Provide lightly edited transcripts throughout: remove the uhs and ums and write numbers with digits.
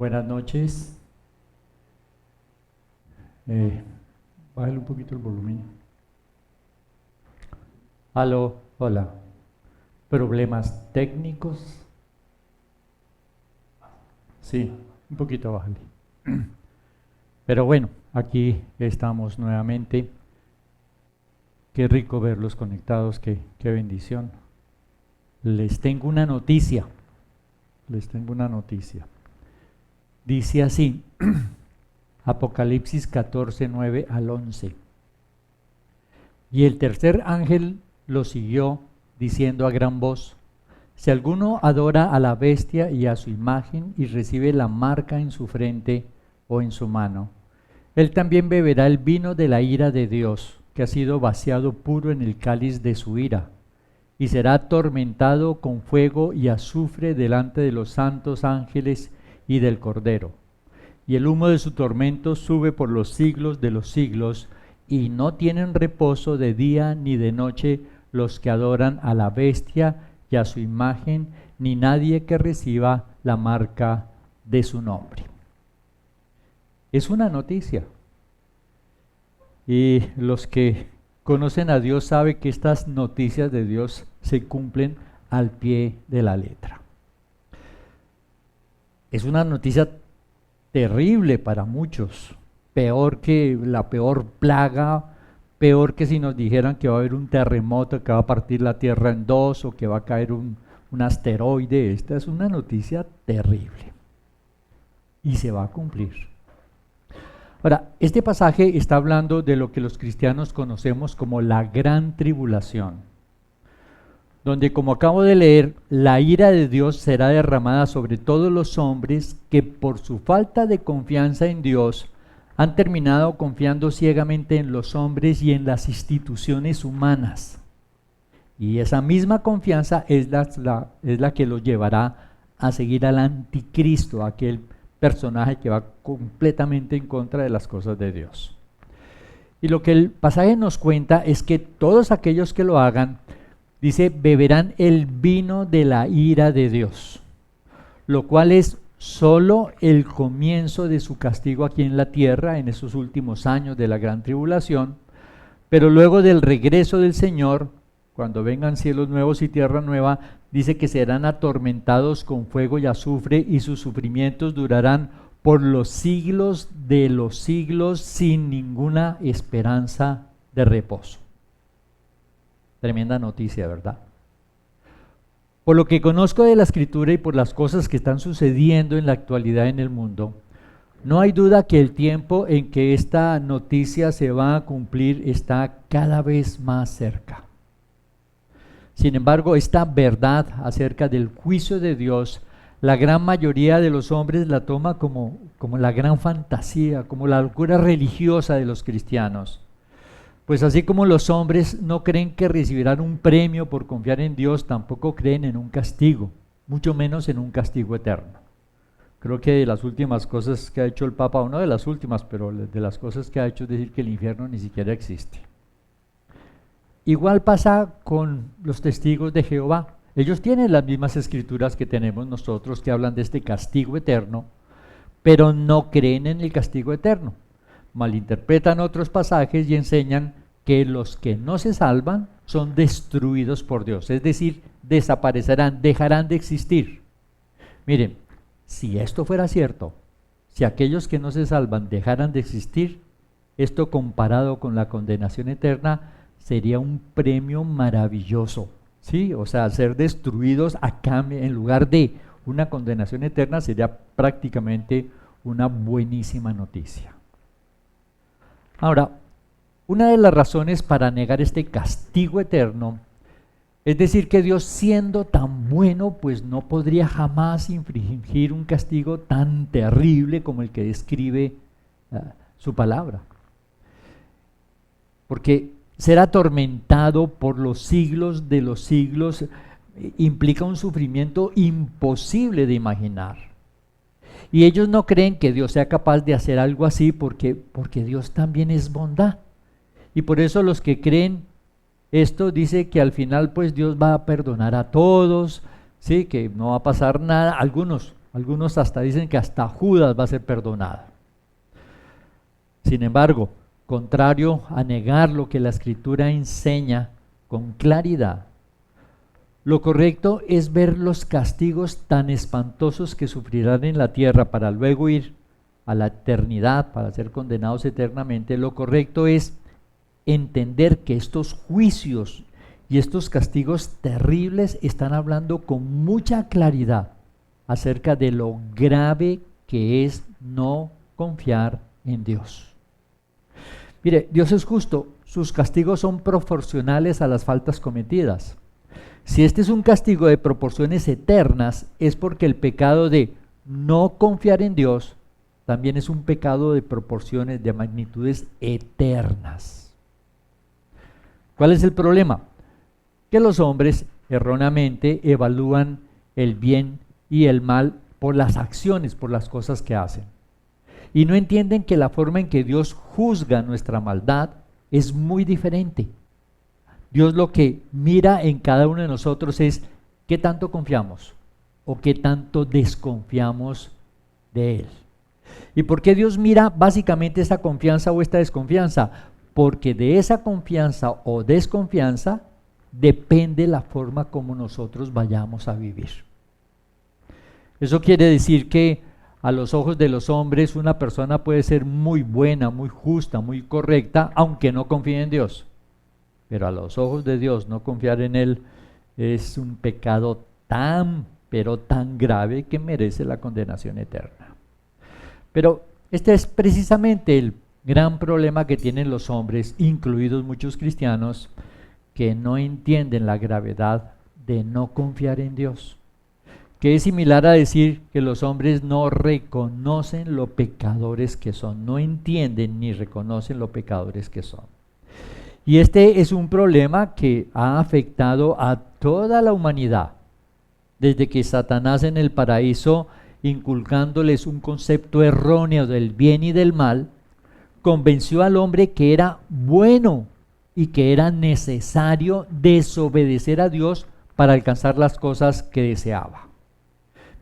Buenas noches. Bájale un poquito el volumen. Aló, hola. ¿Problemas técnicos? Sí, un poquito bájale. Pero bueno, aquí estamos nuevamente. Qué rico verlos conectados, qué bendición. Les tengo una noticia. Dice así, Apocalipsis 14, 9 al 11. Y el tercer ángel lo siguió, diciendo a gran voz: si alguno adora a la bestia y a su imagen y recibe la marca en su frente o en su mano, él también beberá el vino de la ira de Dios, que ha sido vaciado puro en el cáliz de su ira, y será atormentado con fuego y azufre delante de los santos ángeles y del Cordero. Y el humo de su tormento sube por los siglos de los siglos, y no tienen reposo de día ni de noche los que adoran a la bestia y a su imagen, ni nadie que reciba la marca de su nombre. Es una noticia. Y los que conocen a Dios saben que estas noticias de Dios se cumplen al pie de la letra. Es una noticia terrible para muchos, peor que la peor plaga, peor que si nos dijeran que va a haber un terremoto, que va a partir la tierra en dos, o que va a caer un asteroide. Esta es una noticia terrible y se va a cumplir. Ahora, este pasaje está hablando de lo que los cristianos conocemos como la gran tribulación, donde, como acabo de leer, la ira de Dios será derramada sobre todos los hombres que por su falta de confianza en Dios han terminado confiando ciegamente en los hombres y en las instituciones humanas. Y esa misma confianza es la que los llevará a seguir al anticristo, aquel personaje que va completamente en contra de las cosas de Dios. Y lo que el pasaje nos cuenta es que todos aquellos que lo hagan, dice, beberán el vino de la ira de Dios, lo cual es solo el comienzo de su castigo aquí en la tierra, en esos últimos años de la gran tribulación. Pero luego del regreso del Señor, cuando vengan cielos nuevos y tierra nueva, dice que serán atormentados con fuego y azufre, y sus sufrimientos durarán por los siglos de los siglos, sin ninguna esperanza de reposo. Tremenda noticia, ¿verdad? Por lo que conozco de la Escritura y por las cosas que están sucediendo en la actualidad en el mundo, no hay duda que el tiempo en que esta noticia se va a cumplir está cada vez más cerca. Sin embargo, esta verdad acerca del juicio de Dios, la gran mayoría de los hombres la toma como la gran fantasía, como la locura religiosa de los cristianos. Pues así como los hombres no creen que recibirán un premio por confiar en Dios, tampoco creen en un castigo, mucho menos en un castigo eterno. Creo que de las últimas cosas que ha hecho el Papa, o no de las últimas, pero de las cosas que ha hecho es decir que el infierno ni siquiera existe. Igual pasa con los testigos de Jehová. Ellos tienen las mismas escrituras que tenemos nosotros, que hablan de este castigo eterno, pero no creen en el castigo eterno. Malinterpretan otros pasajes y enseñan que los que no se salvan son destruidos por Dios, es decir, desaparecerán, dejarán de existir. Miren, si esto fuera cierto, si aquellos que no se salvan dejaran de existir, esto comparado con la condenación eterna sería un premio maravilloso, ¿sí? O sea, ser destruidos a cambio, en lugar de una condenación eterna, sería prácticamente una buenísima noticia. Ahora, una de las razones para negar este castigo eterno es decir que Dios, siendo tan bueno, pues no podría jamás infligir un castigo tan terrible como el que describe su palabra. Porque ser atormentado por los siglos de los siglos implica un sufrimiento imposible de imaginar. Y ellos no creen que Dios sea capaz de hacer algo así porque Dios también es bondad. Y por eso los que creen esto dice que al final pues Dios va a perdonar a todos, ¿sí? Que no va a pasar nada. Algunos Algunos hasta dicen que hasta Judas va a ser perdonado. Sin embargo, contrario a negar lo que la Escritura enseña con claridad, lo correcto es ver los castigos tan espantosos que sufrirán en la tierra para luego ir a la eternidad, para ser condenados eternamente. Lo correcto es entender que estos juicios y estos castigos terribles están hablando con mucha claridad acerca de lo grave que es no confiar en Dios. Mire, Dios es justo, sus castigos son proporcionales a las faltas cometidas. Si este es un castigo de proporciones eternas, es porque el pecado de no confiar en Dios también es un pecado de proporciones, de magnitudes eternas. ¿Cuál es el problema? Que los hombres erróneamente evalúan el bien y el mal por las acciones, por las cosas que hacen. Y no entienden que la forma en que Dios juzga nuestra maldad es muy diferente. Dios lo que mira en cada uno de nosotros es qué tanto confiamos o qué tanto desconfiamos de Él. ¿Y por qué Dios mira básicamente esta confianza o esta desconfianza? Porque de esa confianza o desconfianza depende la forma como nosotros vayamos a vivir. Eso quiere decir que a los ojos de los hombres una persona puede ser muy buena, muy justa, muy correcta, aunque no confíe en Dios. Pero a los ojos de Dios no confiar en Él es un pecado tan, pero tan grave que merece la condenación eterna. Pero este es precisamente el gran problema que tienen los hombres, incluidos muchos cristianos, que no entienden la gravedad de no confiar en Dios. Que es similar a decir que los hombres no reconocen lo pecadores que son, no entienden ni reconocen lo pecadores que son. Y este es un problema que ha afectado a toda la humanidad, desde que Satanás en el paraíso, inculcándoles un concepto erróneo del bien y del mal, convenció al hombre que era bueno y que era necesario desobedecer a Dios para alcanzar las cosas que deseaba.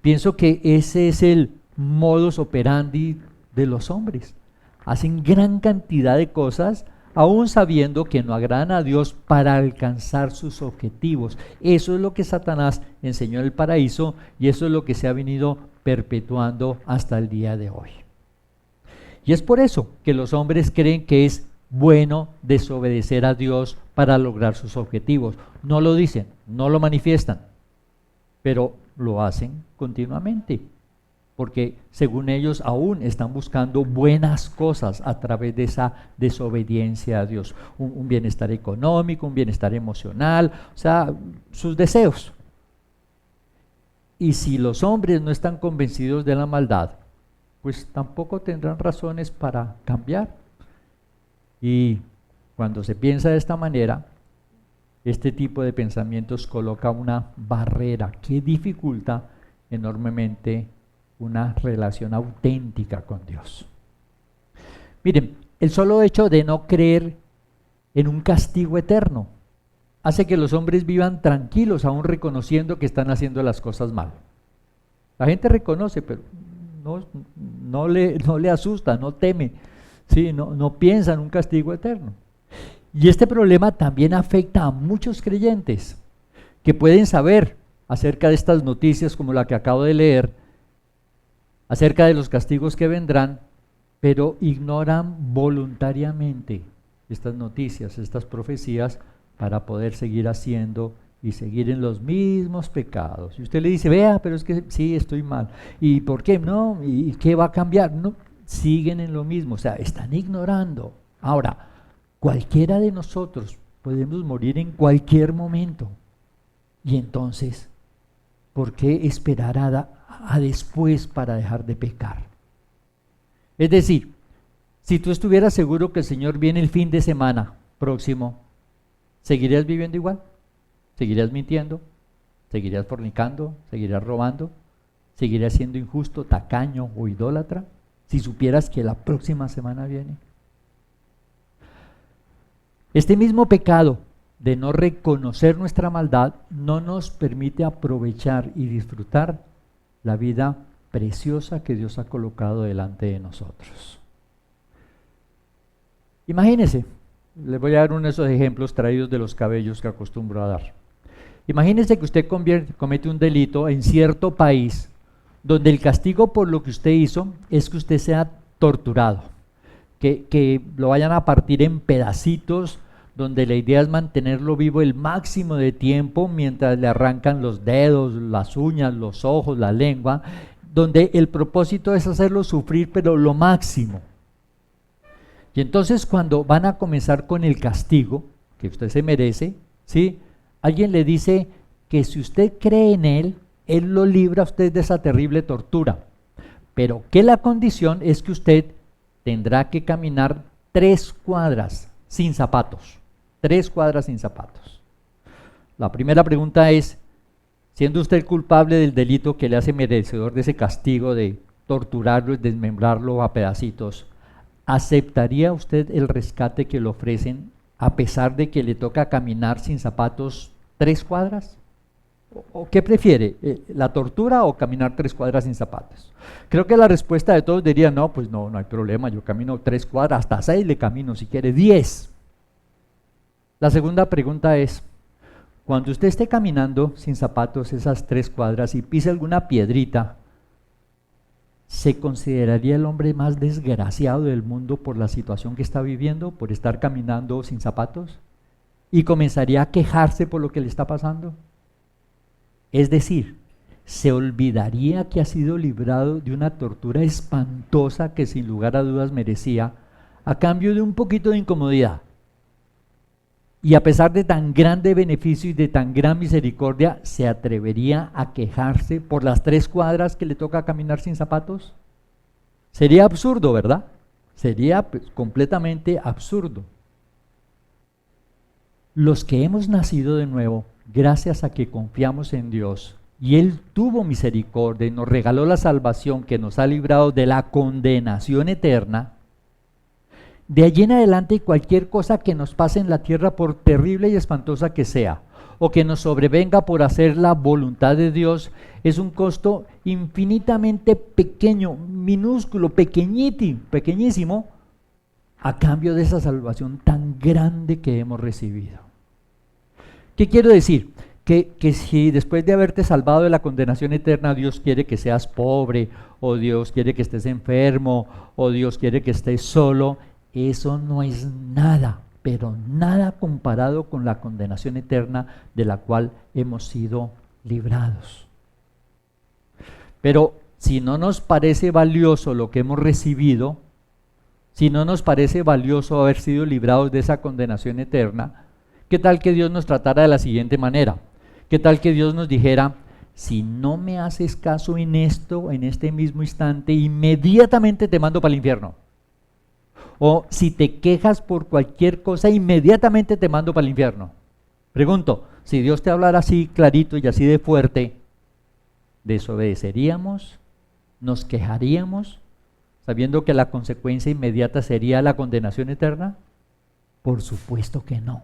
Pienso que ese es el modus operandi de los hombres. Hacen gran cantidad de cosas aún sabiendo que no agradan a Dios para alcanzar sus objetivos. Eso es lo que Satanás enseñó en el paraíso y eso es lo que se ha venido perpetuando hasta el día de hoy. Y es por eso que los hombres creen que es bueno desobedecer a Dios para lograr sus objetivos. No lo dicen, no lo manifiestan, pero lo hacen continuamente, porque según ellos aún están buscando buenas cosas a través de esa desobediencia a Dios, un bienestar económico, un bienestar emocional, o sea, sus deseos. Y si los hombres no están convencidos de la maldad, pues tampoco tendrán razones para cambiar. Y cuando se piensa de esta manera, este tipo de pensamientos coloca una barrera que dificulta enormemente una relación auténtica con Dios. Miren, el solo hecho de no creer en un castigo eterno hace que los hombres vivan tranquilos, aún reconociendo que están haciendo las cosas mal. La gente reconoce, pero no le asusta, no teme, ¿sí? no piensa en un castigo eterno. Y este problema también afecta a muchos creyentes que pueden saber acerca de estas noticias como la que acabo de leer, acerca de los castigos que vendrán, pero ignoran voluntariamente estas noticias, estas profecías, para poder seguir haciendo y seguir en los mismos pecados. Y usted le dice, vea, pero es que sí, estoy mal. ¿Y por qué? No, ¿y qué va a cambiar? No, siguen en lo mismo, o sea, están ignorando. Ahora, cualquiera de nosotros podemos morir en cualquier momento. Y entonces, ¿por qué esperar a después para dejar de pecar? Es decir, si tú estuvieras seguro que el Señor viene el fin de semana próximo, ¿seguirías viviendo igual? ¿Seguirías mintiendo? ¿Seguirías fornicando? ¿Seguirías robando? ¿Seguirías siendo injusto, tacaño o idólatra? Si supieras que la próxima semana viene. Este mismo pecado de no reconocer nuestra maldad no nos permite aprovechar y disfrutar la vida preciosa que Dios ha colocado delante de nosotros. Imagínese, les voy a dar uno de esos ejemplos traídos de los cabellos que acostumbro a dar. Imagínese que usted comete un delito en cierto país donde el castigo por lo que usted hizo es que usted sea torturado, que lo vayan a partir en pedacitos, donde la idea es mantenerlo vivo el máximo de tiempo mientras le arrancan los dedos, las uñas, los ojos, la lengua, donde el propósito es hacerlo sufrir pero lo máximo. Y entonces cuando van a comenzar con el castigo que usted se merece, ¿sí? Alguien le dice que si usted cree en Él, Él lo libra a usted de esa terrible tortura, pero que la condición es que usted tendrá que caminar 3 cuadras sin zapatos, 3 cuadras sin zapatos. La primera pregunta es, siendo usted culpable del delito que le hace merecedor de ese castigo de torturarlo y desmembrarlo a pedacitos, ¿aceptaría usted el rescate que le ofrecen a pesar de que le toca caminar sin zapatos 3 cuadras? ¿O qué prefiere, la tortura o caminar 3 cuadras sin zapatos? Creo que la respuesta de todos diría, no, pues no hay problema, yo camino 3 cuadras, hasta 6 le camino, si quiere 10. La segunda pregunta es, cuando usted esté caminando sin zapatos esas 3 cuadras y pise alguna piedrita, ¿se consideraría el hombre más desgraciado del mundo por la situación que está viviendo, por estar caminando sin zapatos? ¿Y comenzaría a quejarse por lo que le está pasando? Es decir, ¿se olvidaría que ha sido librado de una tortura espantosa que sin lugar a dudas merecía, a cambio de un poquito de incomodidad? Y a pesar de tan grande beneficio y de tan gran misericordia, ¿se atrevería a quejarse por las 3 cuadras que le toca caminar sin zapatos? Sería absurdo, ¿verdad? Sería completamente absurdo. Los que hemos nacido de nuevo, gracias a que confiamos en Dios, y Él tuvo misericordia y nos regaló la salvación que nos ha librado de la condenación eterna, de allí en adelante cualquier cosa que nos pase en la tierra, por terrible y espantosa que sea, o que nos sobrevenga por hacer la voluntad de Dios, es un costo infinitamente pequeño, minúsculo, pequeñísimo, a cambio de esa salvación tan grande que hemos recibido. ¿Qué quiero decir? Que si después de haberte salvado de la condenación eterna, Dios quiere que seas pobre, o Dios quiere que estés enfermo, o Dios quiere que estés solo, eso no es nada, pero nada comparado con la condenación eterna de la cual hemos sido librados. Pero si no nos parece valioso lo que hemos recibido, si no nos parece valioso haber sido librados de esa condenación eterna, ¿qué tal que Dios nos tratara de la siguiente manera? ¿Qué tal que Dios nos dijera, si no me haces caso en esto, en este mismo instante, inmediatamente te mando para el infierno? O si te quejas por cualquier cosa, inmediatamente te mando para el infierno. Pregunto, si Dios te hablara así clarito y así de fuerte, ¿desobedeceríamos? ¿Nos quejaríamos? Sabiendo que la consecuencia inmediata sería la condenación eterna. Por supuesto que no.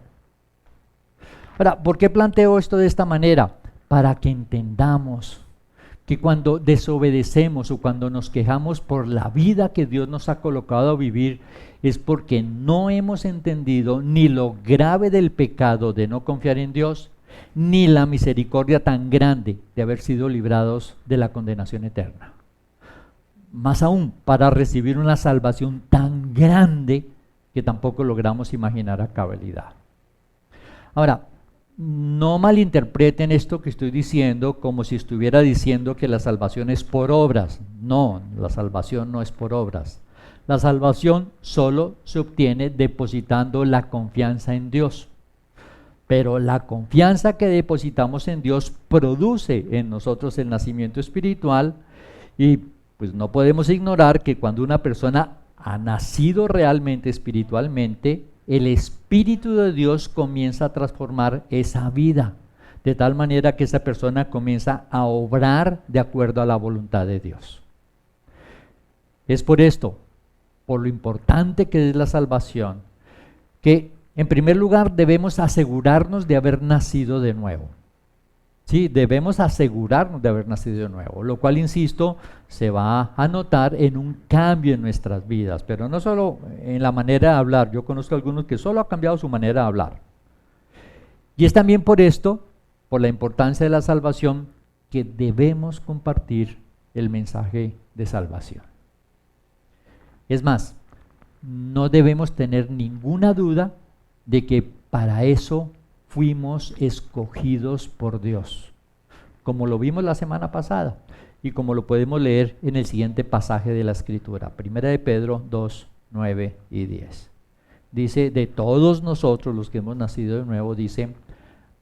Ahora, ¿por qué planteo esto de esta manera? Para que entendamos que cuando desobedecemos o cuando nos quejamos por la vida que Dios nos ha colocado a vivir, es porque no hemos entendido ni lo grave del pecado de no confiar en Dios, ni la misericordia tan grande de haber sido librados de la condenación eterna. Más aún, para recibir una salvación tan grande que tampoco logramos imaginar a cabalidad. Ahora, no malinterpreten esto que estoy diciendo como si estuviera diciendo que la salvación es por obras. No, la salvación no es por obras. La salvación solo se obtiene depositando la confianza en Dios. Pero la confianza que depositamos en Dios produce en nosotros el nacimiento espiritual, y pues no podemos ignorar que cuando una persona ha nacido realmente espiritualmente, el Espíritu de Dios comienza a transformar esa vida, de tal manera que esa persona comienza a obrar de acuerdo a la voluntad de Dios. Es por esto, por lo importante que es la salvación, que en primer lugar debemos asegurarnos de haber nacido de nuevo. Sí, debemos asegurarnos de haber nacido de nuevo, lo cual, insisto, se va a notar en un cambio en nuestras vidas, pero no solo en la manera de hablar. Yo conozco a algunos que solo ha cambiado su manera de hablar. Y es también por esto, por la importancia de la salvación, que debemos compartir el mensaje de salvación. Es más, no debemos tener ninguna duda de que para eso fuimos escogidos por Dios, como lo vimos la semana pasada y como lo podemos leer en el siguiente pasaje de la Escritura, 1 de Pedro 2, 9 y 10. Dice, de todos nosotros los que hemos nacido de nuevo, dice,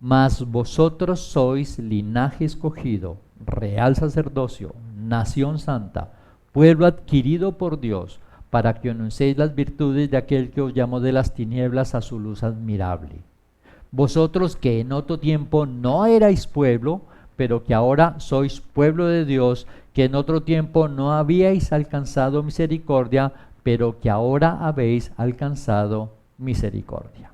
mas vosotros sois linaje escogido, real sacerdocio, nación santa, pueblo adquirido por Dios, para que anunciéis las virtudes de aquel que os llamó de las tinieblas a su luz admirable. Vosotros que en otro tiempo no erais pueblo, pero que ahora sois pueblo de Dios, que en otro tiempo no habíais alcanzado misericordia, pero que ahora habéis alcanzado misericordia.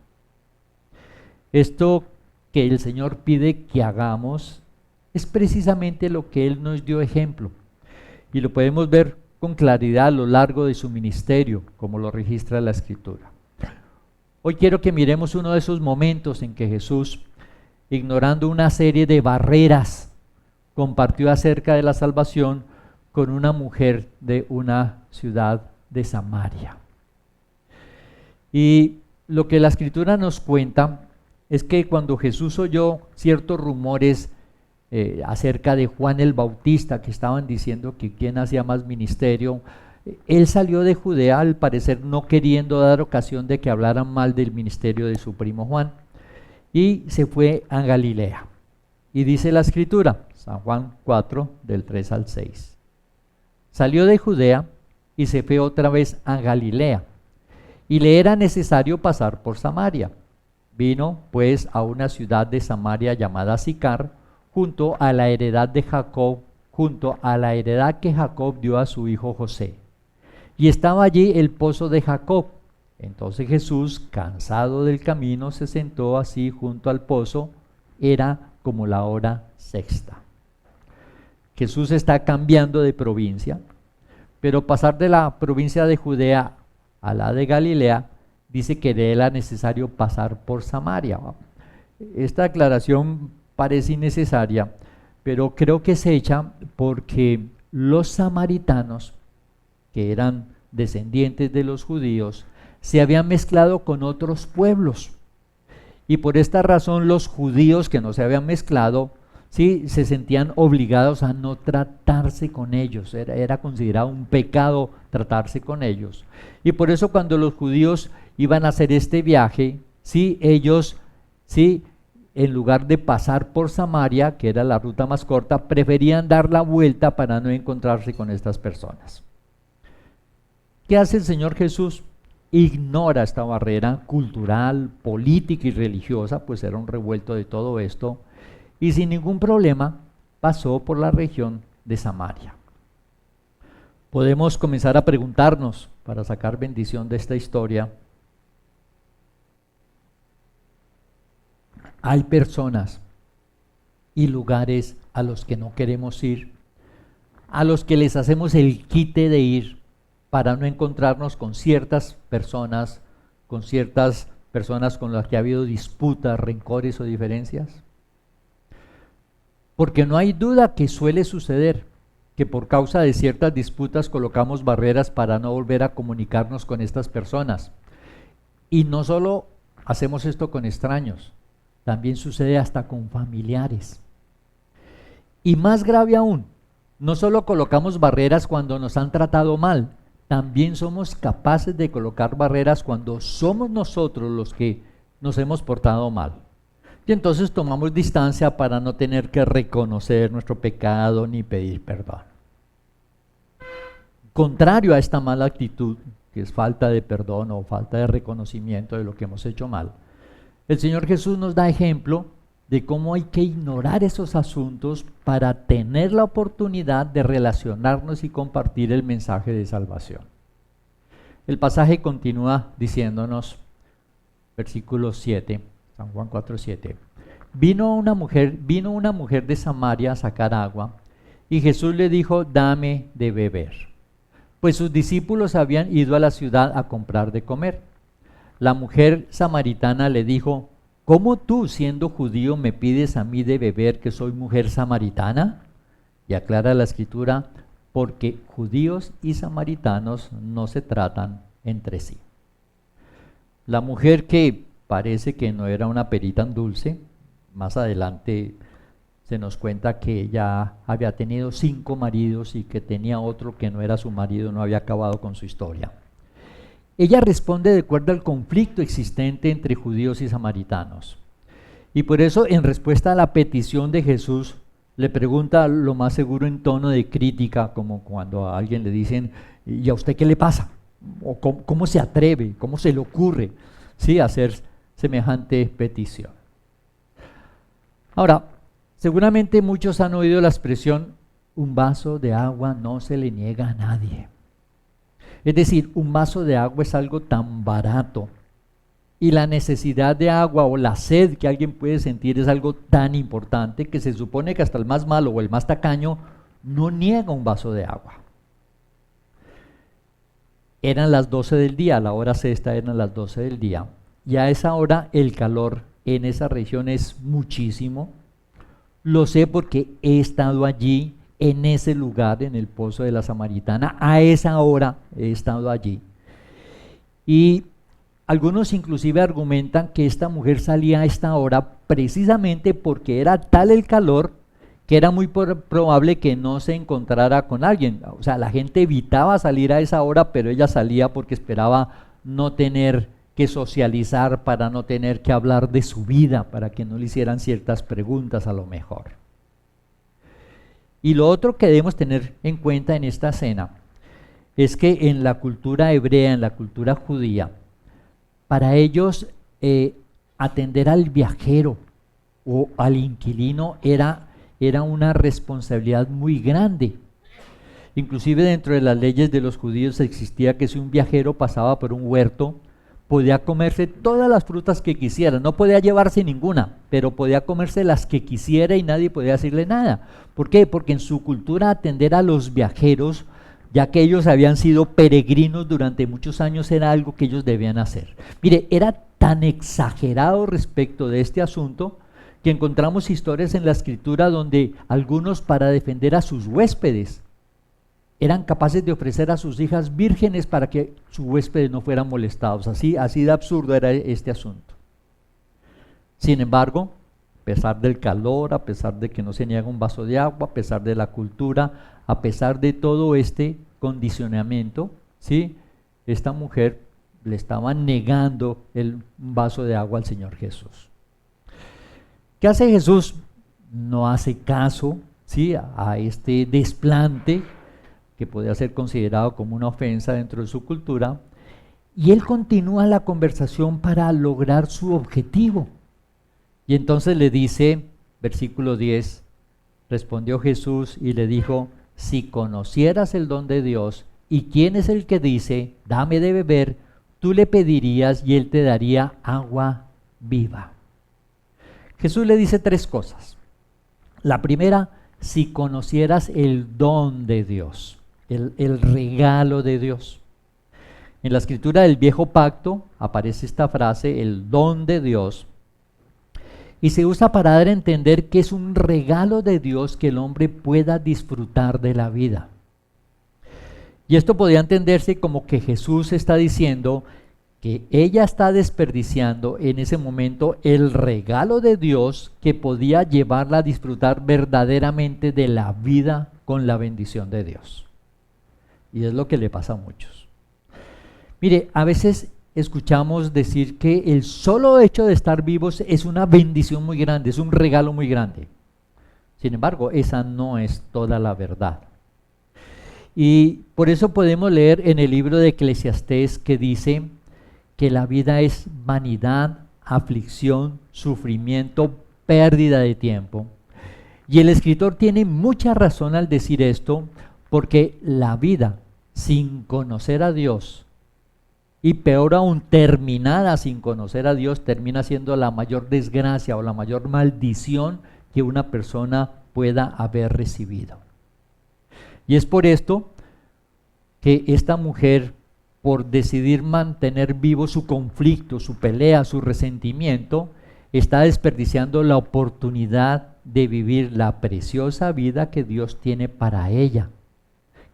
Esto que el Señor pide que hagamos es precisamente lo que Él nos dio ejemplo. Y lo podemos ver con claridad a lo largo de su ministerio, como lo registra la Escritura. Hoy quiero que miremos uno de esos momentos en que Jesús, ignorando una serie de barreras, compartió acerca de la salvación con una mujer de una ciudad de Samaria. Y lo que la Escritura nos cuenta es que cuando Jesús oyó ciertos rumores acerca de Juan el Bautista, que estaban diciendo que quién hacía más ministerio, él salió de Judea, al parecer no queriendo dar ocasión de que hablaran mal del ministerio de su primo Juan, y se fue a Galilea. Y dice la Escritura, San Juan 4, del 3 al 6. Salió de Judea y se fue otra vez a Galilea, y le era necesario pasar por Samaria. Vino pues a una ciudad de Samaria llamada Sicar, junto a la heredad de Jacob, junto a la heredad que Jacob dio a su hijo José. Y estaba allí el pozo de Jacob. Entonces Jesús, cansado del camino, se sentó así junto al pozo. Era como la hora sexta. Jesús está cambiando de provincia, pero pasar de la provincia de Judea a la de Galilea dice que le era necesario pasar por Samaria. Esta aclaración parece innecesaria, pero creo que se echa porque los samaritanos, que eran descendientes de los judíos, se habían mezclado con otros pueblos. Y por esta razón los judíos que no se habían mezclado, sí, se sentían obligados a no tratarse con ellos. Era considerado un pecado tratarse con ellos. Y por eso cuando los judíos iban a hacer este viaje, sí, ellos, sí, en lugar de pasar por Samaria, que era la ruta más corta, preferían dar la vuelta para no encontrarse con estas personas. ¿Qué hace el Señor Jesús? Ignora esta barrera cultural, política y religiosa, pues era un revuelto de todo esto, y sin ningún problema pasó por la región de Samaria. Podemos comenzar a preguntarnos, para sacar bendición de esta historia, hay personas y lugares a los que no queremos ir, a los que les hacemos el quite de ir para no encontrarnos con ciertas personas con las que ha habido disputas, rencores o diferencias. Porque no hay duda que suele suceder que por causa de ciertas disputas colocamos barreras para no volver a comunicarnos con estas personas. Y no solo hacemos esto con extraños, también sucede hasta con familiares. Y más grave aún, no solo colocamos barreras cuando nos han tratado mal, también somos capaces de colocar barreras cuando somos nosotros los que nos hemos portado mal. Y entonces tomamos distancia para no tener que reconocer nuestro pecado ni pedir perdón. Contrario a esta mala actitud, que es falta de perdón o falta de reconocimiento de lo que hemos hecho mal, el Señor Jesús nos da ejemplo de cómo hay que ignorar esos asuntos para tener la oportunidad de relacionarnos y compartir el mensaje de salvación. El pasaje continúa diciéndonos, versículo 7, San Juan 4:7, vino una mujer de Samaria a sacar agua, y Jesús le dijo, dame de beber. Pues sus discípulos habían ido a la ciudad a comprar de comer. La mujer samaritana le dijo, ¿cómo tú, siendo judío, me pides a mí de beber, que soy mujer samaritana? Y aclara la escritura, porque judíos y samaritanos no se tratan entre sí. La mujer, que parece que no era una perita tan dulce, más adelante se nos cuenta que ella había tenido 5 maridos y que tenía otro que no era su marido, no había acabado con su historia. Ella responde de acuerdo al conflicto existente entre judíos y samaritanos. Y por eso, en respuesta a la petición de Jesús, le pregunta lo más seguro en tono de crítica, como cuando a alguien le dicen, ¿y a usted qué le pasa? ¿O cómo se atreve? ¿Cómo se le ocurre, sí, hacer semejante petición? Ahora, seguramente muchos han oído la expresión, un vaso de agua no se le niega a nadie. Es decir, un vaso de agua es algo tan barato, y la necesidad de agua o la sed que alguien puede sentir es algo tan importante que se supone que hasta el más malo o el más tacaño no niega un vaso de agua. Eran las 12 del día, a la hora sexta eran las 12 del día, y a esa hora el calor en esa región es muchísimo. Lo sé porque he estado allí, en ese lugar, en el pozo de la Samaritana, a esa hora he estado allí. Y algunos inclusive argumentan que esta mujer salía a esta hora precisamente porque era tal el calor que era muy probable que no se encontrara con alguien. O sea, la gente evitaba salir a esa hora, pero ella salía porque esperaba no tener que socializar, para no tener que hablar de su vida, para que no le hicieran ciertas preguntas a lo mejor. Y lo otro que debemos tener en cuenta en esta escena es que en la cultura hebrea, en la cultura judía, para ellos atender al viajero o al inquilino era una responsabilidad muy grande. Inclusive dentro de las leyes de los judíos existía que si un viajero pasaba por un huerto, podía comerse todas las frutas que quisiera, no podía llevarse ninguna, pero podía comerse las que quisiera y nadie podía decirle nada. ¿Por qué? Porque en su cultura atender a los viajeros, ya que ellos habían sido peregrinos durante muchos años, era algo que ellos debían hacer. Mire, era tan exagerado respecto de este asunto que encontramos historias en la escritura donde algunos, para defender a sus huéspedes, eran capaces de ofrecer a sus hijas vírgenes para que sus huéspedes no fueran molestados. Así de absurdo era este asunto. Sin embargo, a pesar del calor, a pesar de que no se niega un vaso de agua, a pesar de la cultura, a pesar de todo este condicionamiento, ¿sí?, esta mujer le estaba negando el vaso de agua al Señor Jesús. ¿Qué hace Jesús? No hace caso, ¿sí?, a este desplante que podía ser considerado como una ofensa dentro de su cultura, y él continúa la conversación para lograr su objetivo. Y entonces le dice, versículo 10, respondió Jesús y le dijo, si conocieras el don de Dios y quién es el que dice, dame de beber, tú le pedirías y él te daría agua viva. Jesús le dice 3 cosas. La primera, si conocieras el don de Dios, el regalo de Dios. En la escritura del Viejo Pacto aparece esta frase, el don de Dios, y se usa para dar a entender que es un regalo de Dios que el hombre pueda disfrutar de la vida. Y esto podría entenderse como que Jesús está diciendo que ella está desperdiciando en ese momento el regalo de Dios que podía llevarla a disfrutar verdaderamente de la vida con la bendición de Dios. Y es lo que le pasa a muchos. Mire, a veces escuchamos decir que el solo hecho de estar vivos es una bendición muy grande, es un regalo muy grande. Sin embargo, esa no es toda la verdad. Y por eso podemos leer en el libro de Eclesiastés que dice que la vida es vanidad, aflicción, sufrimiento, pérdida de tiempo. Y el escritor tiene mucha razón al decir esto, porque la vida sin conocer a Dios y peor aún, terminada sin conocer a Dios, termina siendo la mayor desgracia o la mayor maldición que una persona pueda haber recibido. Y es por esto que esta mujer, por decidir mantener vivo su conflicto, su pelea, su resentimiento, está desperdiciando la oportunidad de vivir la preciosa vida que Dios tiene para ella,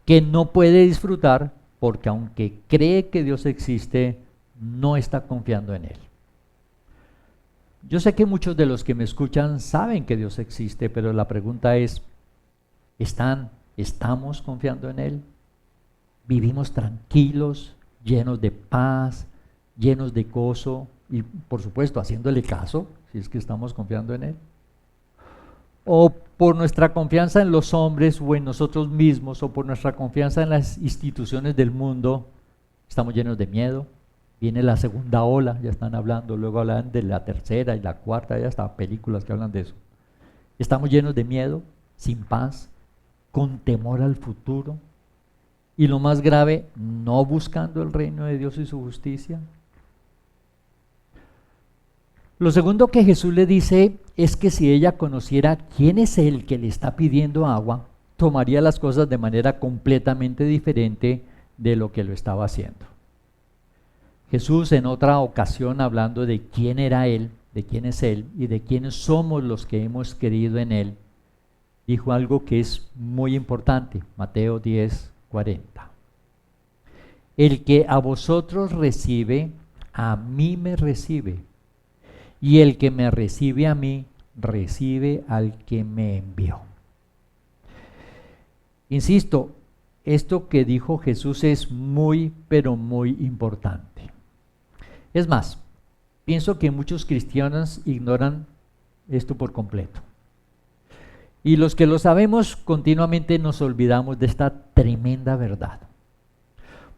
que no puede disfrutar porque aunque cree que Dios existe, no está confiando en Él. Yo sé que muchos de los que me escuchan saben que Dios existe, pero la pregunta es, ¿estamos confiando en Él? ¿Vivimos tranquilos, llenos de paz, llenos de gozo y por supuesto haciéndole caso si es que estamos confiando en Él? ¿O por nuestra confianza en los hombres o en nosotros mismos o por nuestra confianza en las instituciones del mundo estamos llenos de miedo? Viene la segunda ola, ya están hablando, luego hablan de la tercera y la cuarta, ya hasta películas que hablan de eso. Estamos llenos de miedo, sin paz, con temor al futuro y lo más grave, no buscando el reino de Dios y su justicia. Lo segundo que Jesús le dice es que si ella conociera quién es el que le está pidiendo agua, tomaría las cosas de manera completamente diferente de lo que lo estaba haciendo. Jesús en otra ocasión, hablando de quién era Él, de quién es Él y de quiénes somos los que hemos creído en Él, dijo algo que es muy importante, Mateo 10:40. El que a vosotros recibe, a mí me recibe. Y el que me recibe a mí, recibe al que me envió. Insisto, esto que dijo Jesús es muy, pero muy importante. Es más, pienso que muchos cristianos ignoran esto por completo. Y los que lo sabemos, continuamente nos olvidamos de esta tremenda verdad.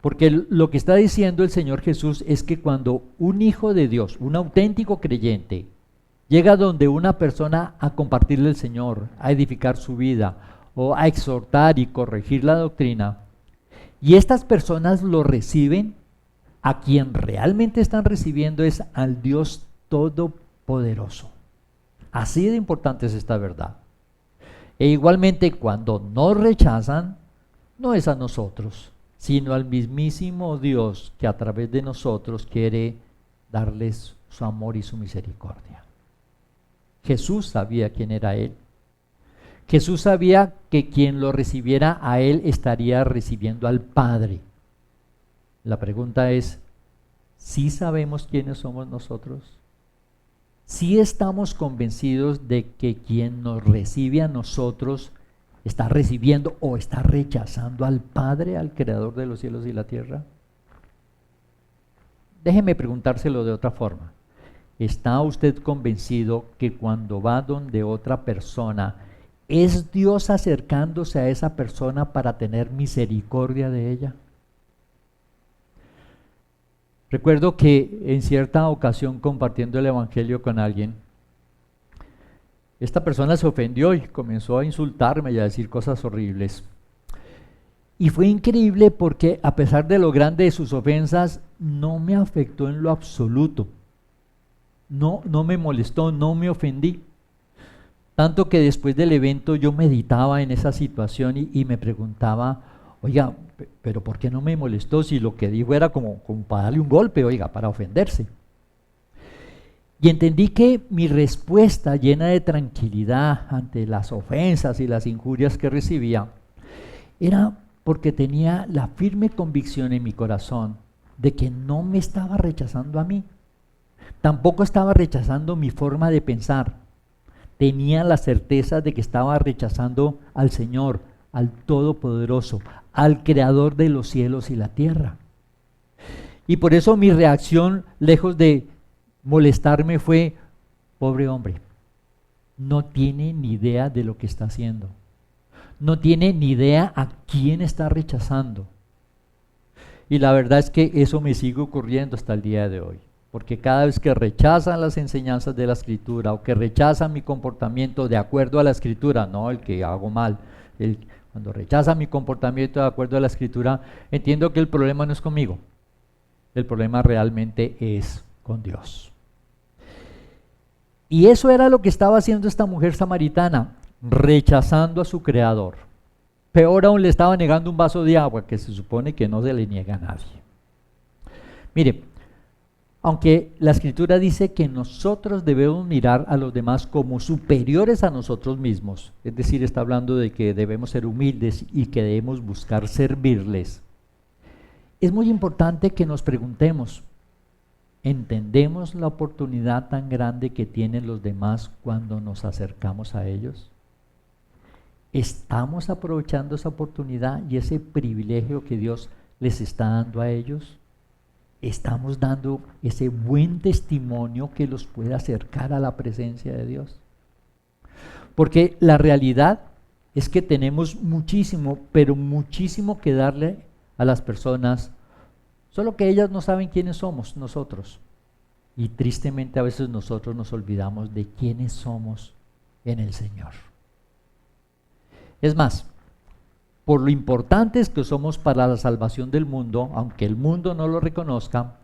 Porque lo que está diciendo el Señor Jesús es que cuando un hijo de Dios, un auténtico creyente, llega donde una persona a compartirle el Señor, a edificar su vida o a exhortar y corregir la doctrina, y estas personas lo reciben, a quien realmente están recibiendo es al Dios Todopoderoso. Así de importante es esta verdad. E igualmente cuando nos rechazan, no es a nosotros, sino al mismísimo Dios que a través de nosotros quiere darles su amor y su misericordia. Jesús sabía quién era Él. Jesús sabía que quien lo recibiera a Él estaría recibiendo al Padre. La pregunta es, ¿sí sabemos quiénes somos nosotros? ¿Sí estamos convencidos de que quien nos recibe a nosotros está recibiendo o está rechazando al Padre, al Creador de los cielos y la tierra? Déjeme preguntárselo de otra forma. ¿Está usted convencido que cuando va donde otra persona, es Dios acercándose a esa persona para tener misericordia de ella? Recuerdo que en cierta ocasión, compartiendo el evangelio con alguien, esta persona se ofendió y comenzó a insultarme y a decir cosas horribles. Y fue increíble porque a pesar de lo grande de sus ofensas, no me afectó en lo absoluto. No me molestó, no me ofendí. Tanto que después del evento yo meditaba en esa situación y me preguntaba, oiga, pero ¿por qué no me molestó si lo que dijo era como para darle un golpe, oiga, para ofenderse? Y entendí que mi respuesta llena de tranquilidad ante las ofensas y las injurias que recibía era porque tenía la firme convicción en mi corazón de que no me estaba rechazando a mí, tampoco estaba rechazando mi forma de pensar. Tenía la certeza de que estaba rechazando al Señor, al Todopoderoso, al Creador de los cielos y la tierra. Y por eso mi reacción, lejos de molestarme, fue, pobre hombre, no tiene ni idea de lo que está haciendo. No tiene ni idea a quién está rechazando. Y la verdad es que eso me sigue ocurriendo hasta el día de hoy. Porque cada vez que rechazan las enseñanzas de la Escritura o que rechazan mi comportamiento de acuerdo a la Escritura, no el que hago mal, cuando rechazan mi comportamiento de acuerdo a la Escritura, entiendo que el problema no es conmigo. El problema realmente es con Dios. Y eso era lo que estaba haciendo esta mujer samaritana, rechazando a su Creador. Peor aún, le estaba negando un vaso de agua, que se supone que no se le niega a nadie. Mire, aunque la Escritura dice que nosotros debemos mirar a los demás como superiores a nosotros mismos, es decir, está hablando de que debemos ser humildes y que debemos buscar servirles, es muy importante que nos preguntemos, ¿entendemos la oportunidad tan grande que tienen los demás cuando nos acercamos a ellos? ¿Estamos aprovechando esa oportunidad y ese privilegio que Dios les está dando a ellos? ¿Estamos dando ese buen testimonio que los puede acercar a la presencia de Dios? Porque la realidad es que tenemos muchísimo, pero muchísimo que darle a las personas, solo que ellas no saben quiénes somos nosotros. Y tristemente a veces nosotros nos olvidamos de quiénes somos en el Señor. Es más, por lo importantes que somos para la salvación del mundo, aunque el mundo no lo reconozca,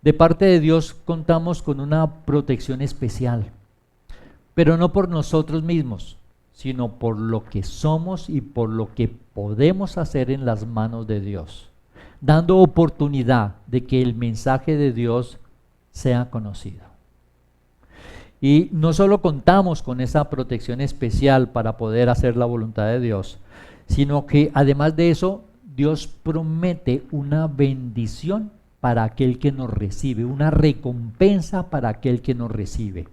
de parte de Dios contamos con una protección especial, pero no por nosotros mismos, sino por lo que somos y por lo que podemos hacer en las manos de Dios, dando oportunidad de que el mensaje de Dios sea conocido. Y no solo contamos con esa protección especial para poder hacer la voluntad de Dios, sino que además de eso, Dios promete una bendición para aquel que nos recibe, una recompensa para aquel que nos recibe.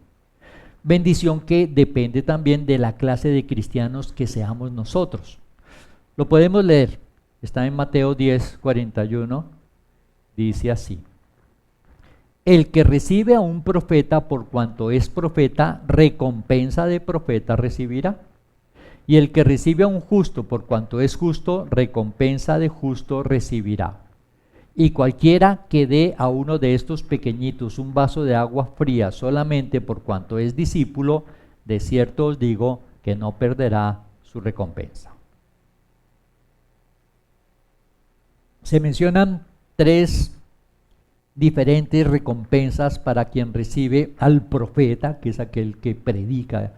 Bendición que depende también de la clase de cristianos que seamos nosotros. Lo podemos leer, está en Mateo 10:41, dice así: el que recibe a un profeta por cuanto es profeta, recompensa de profeta recibirá. Y el que recibe a un justo por cuanto es justo, recompensa de justo recibirá. Y cualquiera que dé a uno de estos pequeñitos un vaso de agua fría solamente por cuanto es discípulo, de cierto os digo que no perderá su recompensa. Se mencionan 3 diferentes recompensas para quien recibe al profeta, que es aquel que predica,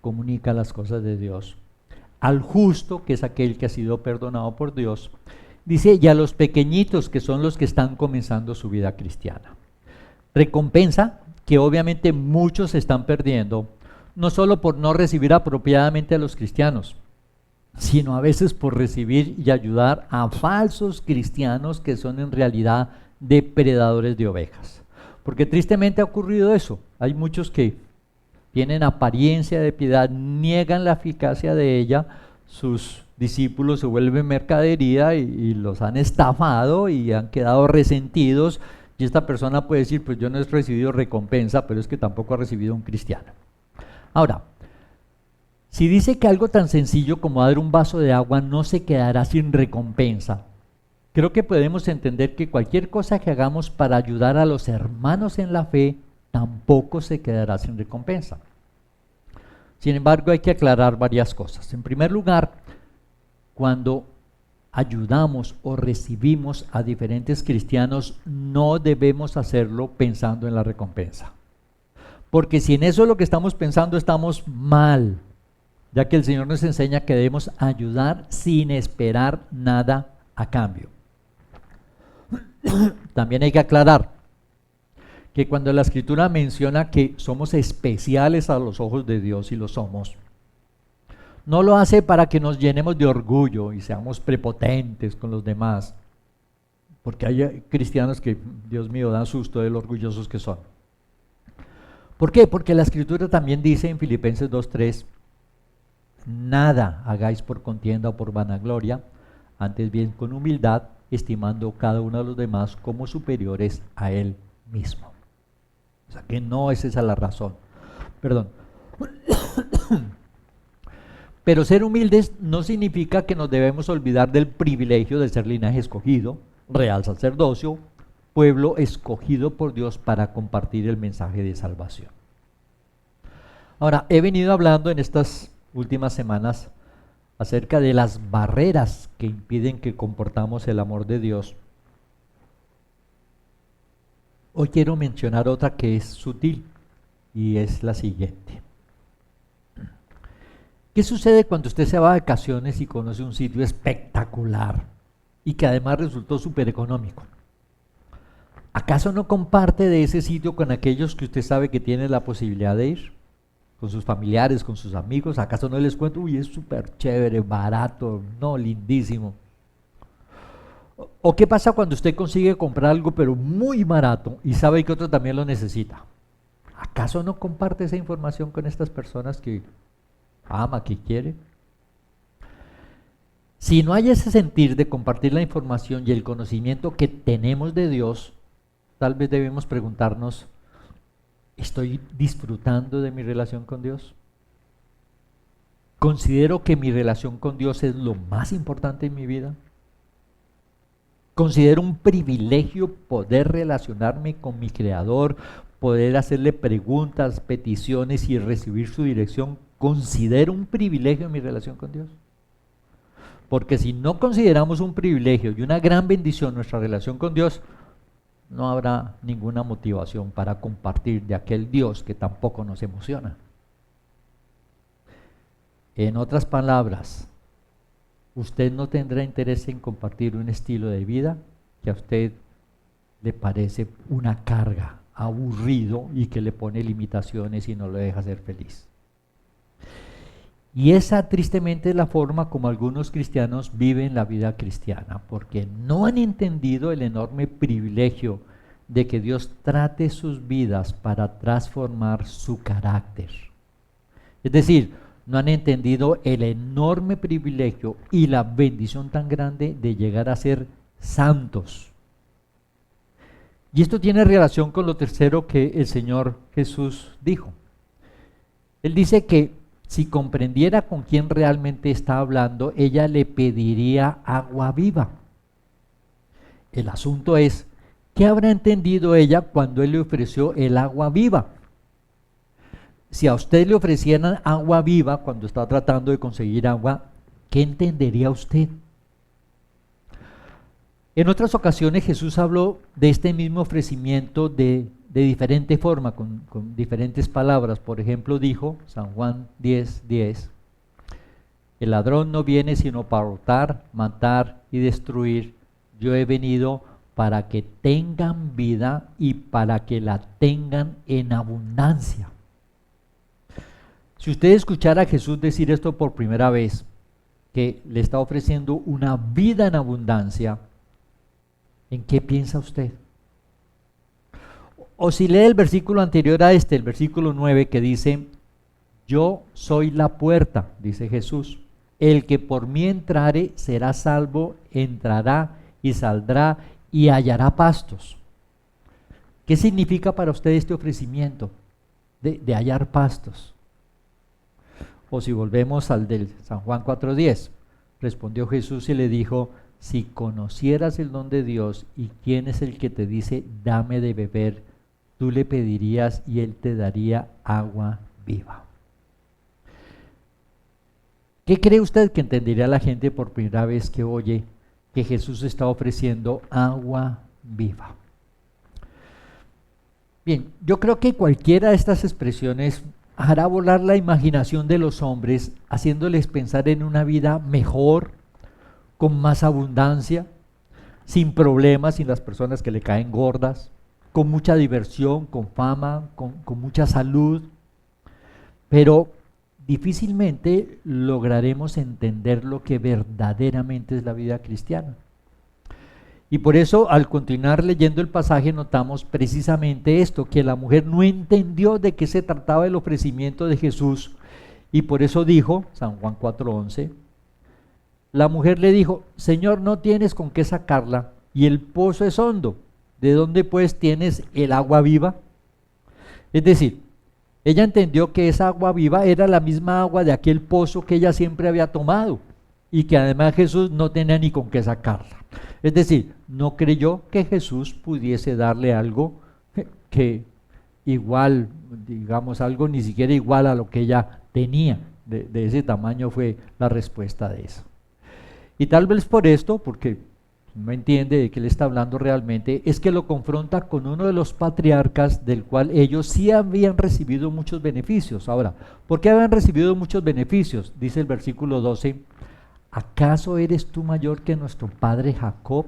comunica las cosas de Dios, al justo, que es aquel que ha sido perdonado por Dios, dice, y a los pequeñitos, que son los que están comenzando su vida cristiana. Recompensa que obviamente muchos están perdiendo, no solo por no recibir apropiadamente a los cristianos, sino a veces por recibir y ayudar a falsos cristianos que son en realidad depredadores de ovejas. Porque tristemente ha ocurrido eso. Hay muchos que tienen apariencia de piedad, niegan la eficacia de ella, sus discípulos se vuelven mercadería y los han estafado y han quedado resentidos, y esta persona puede decir, pues yo no he recibido recompensa, pero es que tampoco ha recibido un cristiano. Ahora, si dice que algo tan sencillo como dar un vaso de agua no se quedará sin recompensa, creo que podemos entender que cualquier cosa que hagamos para ayudar a los hermanos en la fe tampoco se quedará sin recompensa. Sin embargo, hay que aclarar varias cosas. En primer lugar, cuando ayudamos o recibimos a diferentes cristianos, no debemos hacerlo pensando en la recompensa. Porque si en eso es lo que estamos pensando, estamos mal, ya que el Señor nos enseña que debemos ayudar sin esperar nada a cambio. También hay que aclarar que cuando la Escritura menciona que somos especiales a los ojos de Dios, y lo somos, no lo hace para que nos llenemos de orgullo y seamos prepotentes con los demás, porque hay cristianos que, Dios mío, dan susto de lo orgullosos que son. ¿Por qué? Porque la Escritura también dice en Filipenses 2:3, nada hagáis por contienda o por vanagloria, antes bien con humildad, estimando cada uno de los demás como superiores a él mismo. O sea que no es esa la razón. Perdón. Pero ser humildes no significa que nos debemos olvidar del privilegio de ser linaje escogido, real sacerdocio, pueblo escogido por Dios para compartir el mensaje de salvación. Ahora, he venido hablando en estas últimas semanas acerca de las barreras que impiden que comportamos el amor de Dios. Hoy quiero mencionar otra que es sutil y es la siguiente. ¿Qué sucede cuando usted se va de vacaciones y conoce un sitio espectacular y que además resultó súper económico? ¿Acaso no comparte de ese sitio con aquellos que usted sabe que tienen la posibilidad de ir? Con sus familiares, con sus amigos. ¿Acaso no les cuento? Uy, es súper chévere, barato, no, lindísimo. ¿O qué pasa cuando usted consigue comprar algo pero muy barato y sabe que otro también lo necesita? ¿Acaso no comparte esa información con estas personas que ama, que quiere? Si no hay ese sentir de compartir la información y el conocimiento que tenemos de Dios, tal vez debemos preguntarnos, ¿estoy disfrutando de mi relación con Dios? ¿Considero que mi relación con Dios es lo más importante en mi vida? ¿Considero un privilegio poder relacionarme con mi Creador, poder hacerle preguntas, peticiones y recibir su dirección? ¿Considero un privilegio mi relación con Dios? Porque si no consideramos un privilegio y una gran bendición nuestra relación con Dios, no habrá ninguna motivación para compartir de aquel Dios que tampoco nos emociona. En otras palabras, usted no tendrá interés en compartir un estilo de vida que a usted le parece una carga, aburrido y que le pone limitaciones y no lo deja ser feliz. Y esa tristemente es la forma como algunos cristianos viven la vida cristiana, porque no han entendido el enorme privilegio de que Dios trate sus vidas para transformar su carácter. Es decir, no han entendido el enorme privilegio y la bendición tan grande de llegar a ser santos. Y esto tiene relación con lo tercero que el Señor Jesús dijo. Él dice que si comprendiera con quién realmente está hablando, ella le pediría agua viva. El asunto es, ¿qué habrá entendido ella cuando Él le ofreció el agua viva? Si a usted le ofrecieran agua viva cuando está tratando de conseguir agua, ¿qué entendería usted? En otras ocasiones Jesús habló de este mismo ofrecimiento de diferente forma, con diferentes palabras. Por ejemplo, dijo, San Juan 10:10, el ladrón no viene sino para hurtar, matar y destruir. Yo he venido para que tengan vida y para que la tengan en abundancia. Si usted escuchara a Jesús decir esto por primera vez, que le está ofreciendo una vida en abundancia, ¿en qué piensa usted? O si lee el versículo anterior a este, el versículo 9, que dice, yo soy la puerta, dice Jesús, el que por mí entrare será salvo, entrará y saldrá y hallará pastos. ¿Qué significa para usted este ofrecimiento de hallar pastos? O si volvemos al del San Juan 4:10, respondió Jesús y le dijo, si conocieras el don de Dios y quién es el que te dice, dame de beber, tú le pedirías y él te daría agua viva. ¿Qué cree usted que entendería la gente por primera vez que oye que Jesús está ofreciendo agua viva? Bien, yo creo que cualquiera de estas expresiones hará volar la imaginación de los hombres, haciéndoles pensar en una vida mejor, con más abundancia, sin problemas, sin las personas que le caen gordas, con mucha diversión, con fama, con mucha salud. Pero difícilmente lograremos entender lo que verdaderamente es la vida cristiana. Y por eso, al continuar leyendo el pasaje, notamos precisamente esto, que la mujer no entendió de qué se trataba el ofrecimiento de Jesús, y por eso dijo, San Juan 4:11, la mujer le dijo, Señor, no tienes con qué sacarla, y el pozo es hondo, ¿de dónde pues tienes el agua viva? Es decir, ella entendió que esa agua viva era la misma agua de aquel pozo que ella siempre había tomado, y que además Jesús no tenía ni con qué sacarla. Es decir, no creyó que Jesús pudiese darle algo que igual, digamos, algo ni siquiera igual a lo que ella tenía. De ese tamaño fue la respuesta de eso. Y tal vez por esto, porque no entiende de qué le está hablando realmente, es que lo confronta con uno de los patriarcas del cual ellos sí habían recibido muchos beneficios. Ahora, ¿por qué habían recibido muchos beneficios? Dice el versículo 12, ¿acaso eres tú mayor que nuestro padre Jacob,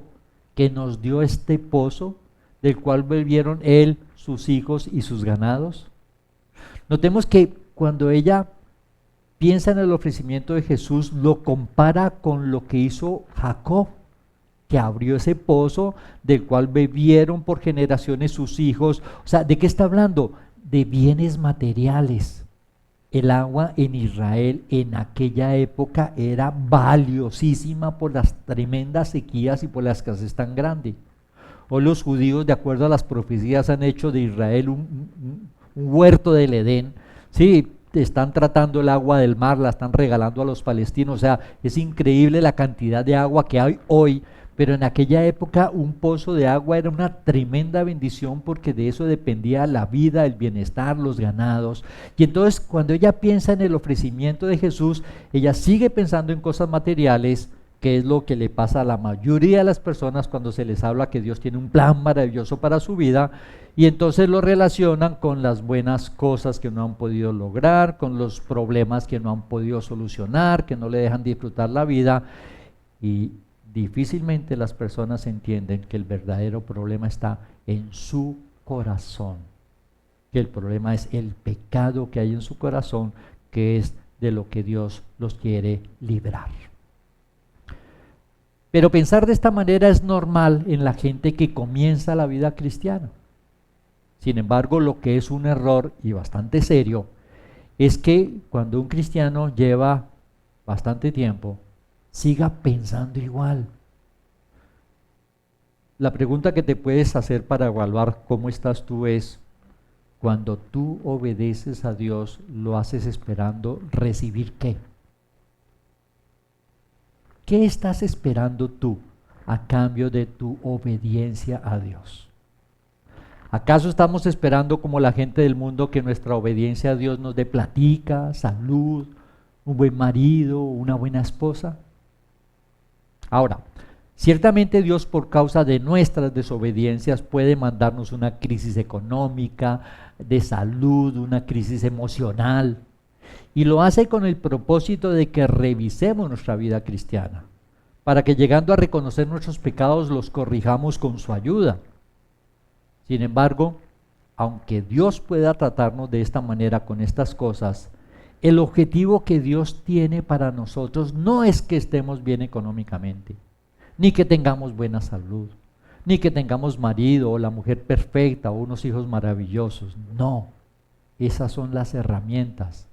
que nos dio este pozo, del cual bebieron él, sus hijos y sus ganados? Notemos que cuando ella piensa en el ofrecimiento de Jesús, lo compara con lo que hizo Jacob, que abrió ese pozo del cual bebieron por generaciones sus hijos. O sea, ¿de qué está hablando? De bienes materiales. El agua en Israel en aquella época era valiosísima por las tremendas sequías y por la escasez tan grande. Hoy los judíos, de acuerdo a las profecías, han hecho de Israel un huerto del Edén. Sí, están tratando el agua del mar, la están regalando a los palestinos. O sea, es increíble la cantidad de agua que hay hoy, pero en aquella época un pozo de agua era una tremenda bendición, porque de eso dependía la vida, el bienestar, los ganados. Y entonces cuando ella piensa en el ofrecimiento de Jesús, ella sigue pensando en cosas materiales, que es lo que le pasa a la mayoría de las personas cuando se les habla que Dios tiene un plan maravilloso para su vida, y entonces lo relacionan con las buenas cosas que no han podido lograr, con los problemas que no han podido solucionar, que no le dejan disfrutar la vida, y difícilmente las personas entienden que el verdadero problema está en su corazón, que el problema es el pecado que hay en su corazón, que es de lo que Dios los quiere librar. Pero pensar de esta manera es normal en la gente que comienza la vida cristiana. Sin embargo, lo que es un error y bastante serio es que cuando un cristiano lleva bastante tiempo, siga pensando igual. La pregunta que te puedes hacer para evaluar cómo estás tú es: cuando tú obedeces a Dios, ¿lo haces esperando recibir qué? ¿Qué estás esperando tú a cambio de tu obediencia a Dios? ¿Acaso estamos esperando, como la gente del mundo, que nuestra obediencia a Dios nos dé platica, salud, un buen marido, una buena esposa? Ahora, ciertamente Dios, por causa de nuestras desobediencias, puede mandarnos una crisis económica, de salud, una crisis emocional, y lo hace con el propósito de que revisemos nuestra vida cristiana, para que, llegando a reconocer nuestros pecados, los corrijamos con su ayuda. Sin embargo, aunque Dios pueda tratarnos de esta manera con estas cosas, el objetivo que Dios tiene para nosotros no es que estemos bien económicamente, ni que tengamos buena salud, ni que tengamos marido o la mujer perfecta o unos hijos maravillosos. No, esas son las herramientas.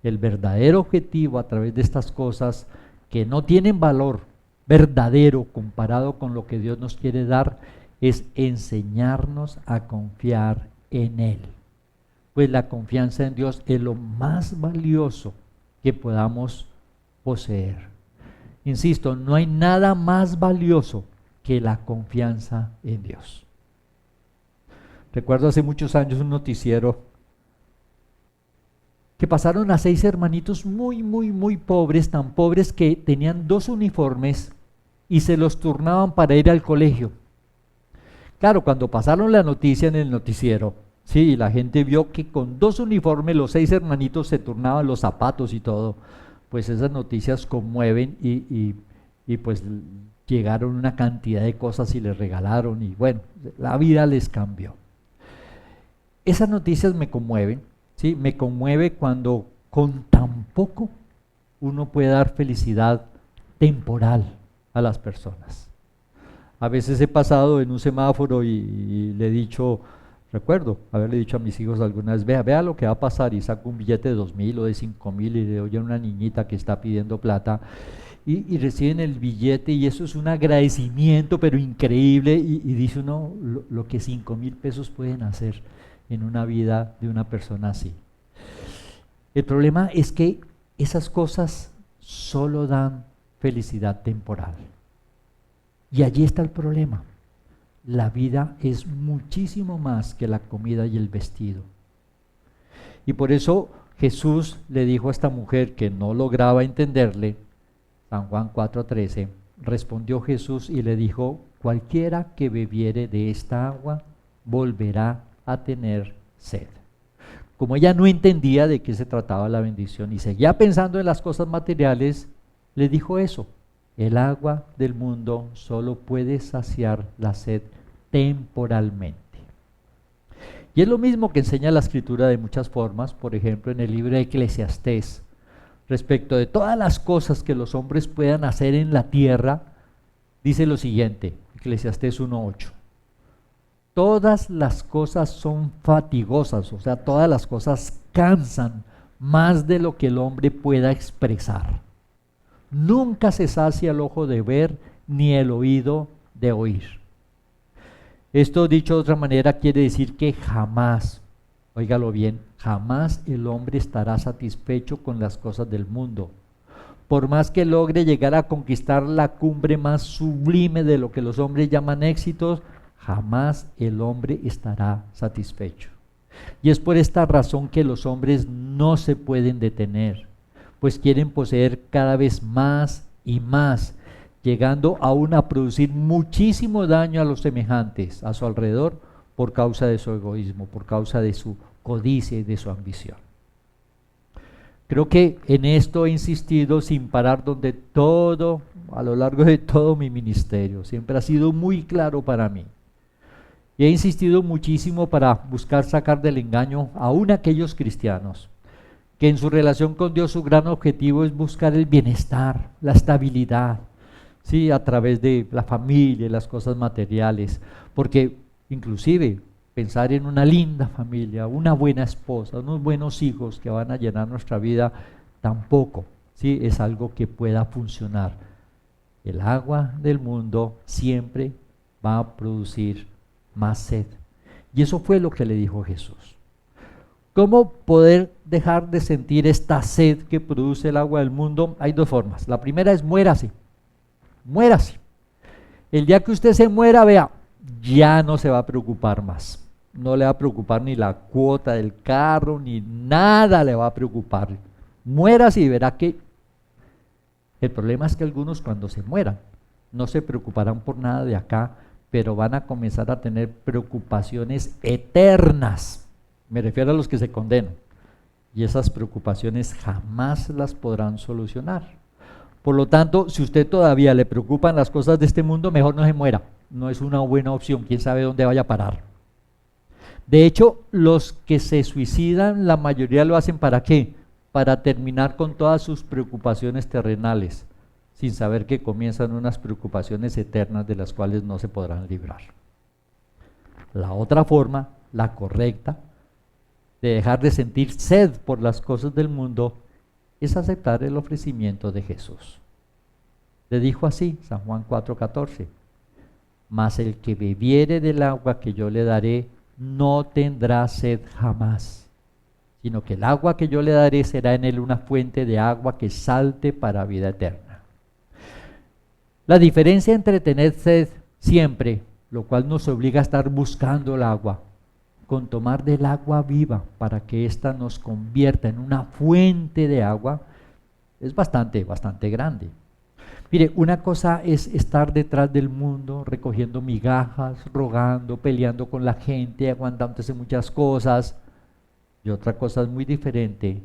El verdadero objetivo a través de estas cosas, que no tienen valor verdadero comparado con lo que Dios nos quiere dar, es enseñarnos a confiar en Él. Pues la confianza en Dios es lo más valioso que podamos poseer. Insisto, no hay nada más valioso que la confianza en Dios. Recuerdo hace muchos años un noticiero que pasaron a 6 hermanitos muy pobres, tan pobres que tenían 2 uniformes y se los turnaban para ir al colegio. Claro, cuando pasaron la noticia en el noticiero, sí, la gente vio que con 2 uniformes los 6 hermanitos se turnaban los zapatos y todo. Pues esas noticias conmueven y pues llegaron una cantidad de cosas y les regalaron, y bueno, la vida les cambió. Esas noticias me conmueven, ¿sí? Me conmueve cuando con tan poco uno puede dar felicidad temporal a las personas. A veces he pasado en un semáforo y le he dicho, recuerdo haberle dicho a mis hijos alguna vez: vea lo que va a pasar, y saco un billete de 2.000 o de 5.000 y le doy a una niñita que está pidiendo plata, y reciben el billete, y eso es un agradecimiento pero increíble, y dice uno lo que 5.000 pesos pueden hacer en una vida de una persona así. El problema es que esas cosas solo dan felicidad temporal. Y allí está el problema. La vida es muchísimo más que la comida y el vestido. Y por eso Jesús le dijo a esta mujer, que no lograba entenderle, San Juan 4:13, Respondió Jesús y le dijo: cualquiera que bebiere de esta agua volverá a tener sed. Como ella no entendía de qué se trataba la bendición y seguía pensando en las cosas materiales, le dijo eso: el agua del mundo solo puede saciar la sed temporalmente. Y es lo mismo que enseña la Escritura de muchas formas, por ejemplo en el libro de Eclesiastés, respecto de todas las cosas que los hombres puedan hacer en la tierra. Dice lo siguiente, Eclesiastés 1:8: todas las cosas son fatigosas, o sea, todas las cosas cansan más de lo que el hombre pueda expresar. Nunca se sacia el ojo de ver, ni el oído de oír. Esto, dicho de otra manera, quiere decir que jamás, óigalo bien, jamás el hombre estará satisfecho con las cosas del mundo. Por más que logre llegar a conquistar la cumbre más sublime de lo que los hombres llaman éxitos, jamás el hombre estará satisfecho. Y es por esta razón que los hombres no se pueden detener, pues quieren poseer cada vez más y más, llegando aún a producir muchísimo daño a los semejantes a su alrededor por causa de su egoísmo, por causa de su codicia y de su ambición. Creo que en esto he insistido sin parar a lo largo de todo mi ministerio. Siempre ha sido muy claro para mí. Y he insistido muchísimo para buscar sacar del engaño aún a aquellos cristianos que en su relación con Dios su gran objetivo es buscar el bienestar, la estabilidad, ¿sí? A través de la familia y las cosas materiales, porque inclusive pensar en una linda familia, una buena esposa, unos buenos hijos que van a llenar nuestra vida, tampoco, ¿sí? Es algo que pueda funcionar. El agua del mundo siempre va a producir más sed. Y eso fue lo que le dijo Jesús. ¿Cómo poder dejar de sentir esta sed que produce el agua del mundo? Hay dos formas. La primera es muérase. Muérase. El día que usted se muera, vea, ya no se va a preocupar más. No le va a preocupar ni la cuota del carro, ni nada le va a preocupar. Muérase y verá que el problema es que algunos cuando se mueran no se preocuparán por nada de acá, pero van a comenzar a tener preocupaciones eternas. Me refiero a los que se condenan. Y esas preocupaciones jamás las podrán solucionar. Por lo tanto, si usted todavía le preocupan las cosas de este mundo, mejor no se muera. No es una buena opción, quién sabe dónde vaya a parar. De hecho, los que se suicidan, la mayoría lo hacen ¿para qué? Para terminar con todas sus preocupaciones terrenales, sin saber que comienzan unas preocupaciones eternas de las cuales no se podrán librar. La otra forma, la correcta, de dejar de sentir sed por las cosas del mundo, es aceptar el ofrecimiento de Jesús. Le dijo así, San Juan 4:14: mas el que bebiere del agua que yo le daré, no tendrá sed jamás, sino que el agua que yo le daré será en él una fuente de agua que salte para vida eterna. La diferencia entre tener sed siempre, lo cual nos obliga a estar buscando el agua, con tomar del agua viva para que ésta nos convierta en una fuente de agua, es bastante grande. Mire, una cosa es estar detrás del mundo, recogiendo migajas, rogando, peleando con la gente, aguantándose muchas cosas. Y otra cosa es muy diferente,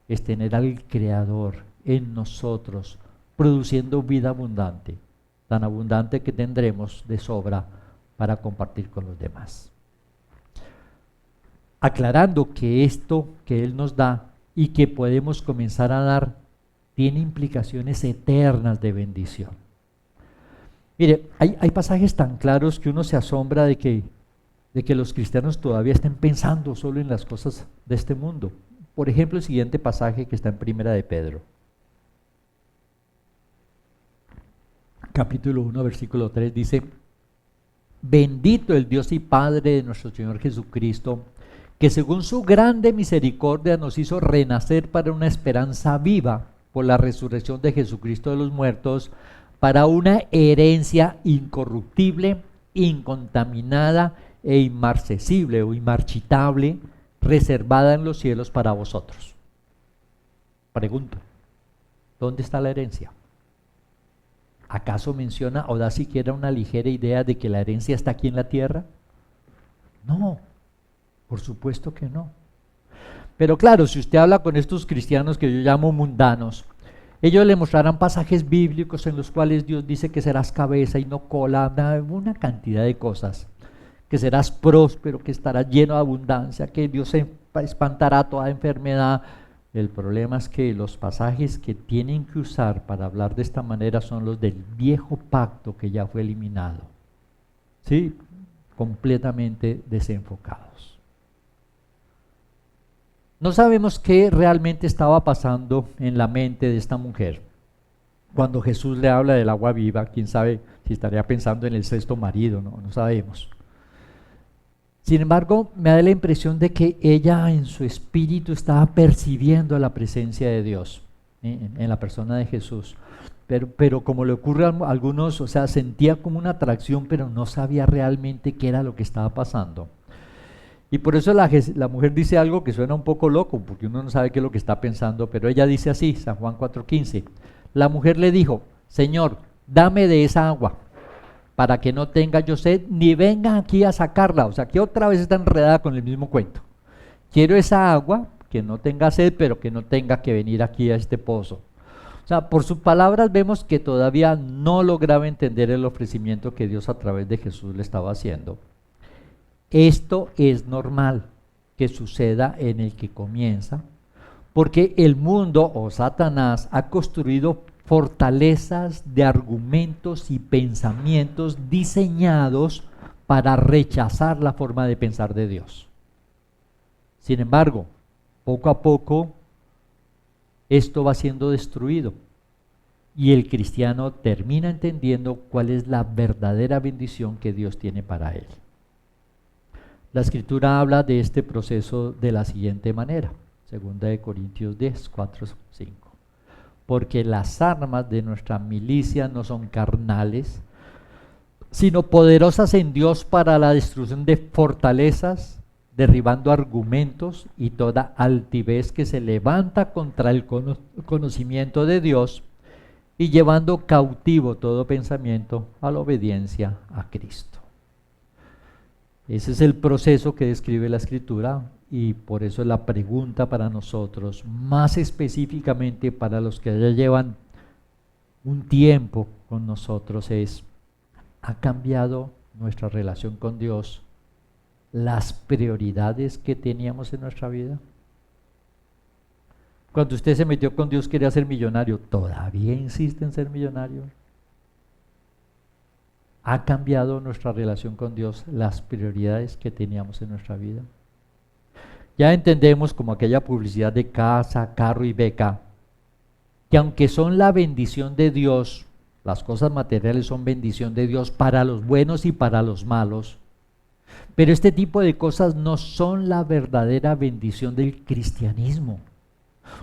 es tener al Creador en nosotros, produciendo vida abundante, tan abundante que tendremos de sobra para compartir con los demás. Aclarando que esto que Él nos da y que podemos comenzar a dar tiene implicaciones eternas de bendición. Mire, hay pasajes tan claros que uno se asombra de que los cristianos todavía estén pensando solo en las cosas de este mundo. Por ejemplo, el siguiente pasaje que está en Primera de Pedro, capítulo 1, versículo 3, dice: bendito el Dios y Padre de nuestro Señor Jesucristo, que según su grande misericordia nos hizo renacer para una esperanza viva por la resurrección de Jesucristo de los muertos, para una herencia incorruptible, incontaminada e inmarcesible o inmarchitable, reservada en los cielos para vosotros. Pregunto, ¿dónde está la herencia? ¿Acaso menciona o da siquiera una ligera idea de que la herencia está aquí en la tierra? No, por supuesto que no. Pero claro, si usted habla con estos cristianos que yo llamo mundanos, ellos le mostrarán pasajes bíblicos en los cuales Dios dice que serás cabeza y no cola, una cantidad de cosas, que serás próspero, que estarás lleno de abundancia, que Dios espantará toda enfermedad. El problema es que los pasajes que tienen que usar para hablar de esta manera son los del viejo pacto que ya fue eliminado, ¿sí? Completamente desenfocados. No sabemos qué realmente estaba pasando en la mente de esta mujer. Cuando Jesús le habla del agua viva, quién sabe si estaría pensando en el sexto marido, no sabemos. Sin embargo, me da la impresión de que ella en su espíritu estaba percibiendo la presencia de Dios en la persona de Jesús. Pero como le ocurre a algunos, o sea, sentía como una atracción, pero no sabía realmente qué era lo que estaba pasando. Y por eso la mujer dice algo que suena un poco loco, porque uno no sabe qué es lo que está pensando, pero ella dice así, San Juan 4:15. La mujer le dijo: Señor, dame de esa agua, para que no tenga yo sed, ni venga aquí a sacarla. O sea, que otra vez está enredada con el mismo cuento. Quiero esa agua, que no tenga sed, pero que no tenga que venir aquí a este pozo. O sea, por sus palabras vemos que todavía no lograba entender el ofrecimiento que Dios a través de Jesús le estaba haciendo. Esto es normal que suceda en el que comienza, porque el mundo o Satanás ha construido fortalezas de argumentos y pensamientos diseñados para rechazar la forma de pensar de Dios. Sin embargo, poco a poco esto va siendo destruido y el cristiano termina entendiendo cuál es la verdadera bendición que Dios tiene para él. La Escritura habla de este proceso de la siguiente manera, 2 Corintios 10, 4, 5. Porque las armas de nuestra milicia no son carnales, sino poderosas en Dios para la destrucción de fortalezas, derribando argumentos y toda altivez que se levanta contra el conocimiento de Dios y llevando cautivo todo pensamiento a la obediencia a Cristo. Ese es el proceso que describe la Escritura y por eso la pregunta para nosotros, más específicamente para los que ya llevan un tiempo con nosotros, es: ¿ha cambiado nuestra relación con Dios, las prioridades que teníamos en nuestra vida? Cuando usted se metió con Dios quería ser millonario, ¿todavía insiste en ser millonario? ¿Ha cambiado nuestra relación con Dios, las prioridades que teníamos en nuestra vida? Ya entendemos, como aquella publicidad de casa, carro y beca, que aunque son la bendición de Dios, las cosas materiales son bendición de Dios para los buenos y para los malos, pero este tipo de cosas no son la verdadera bendición del cristianismo.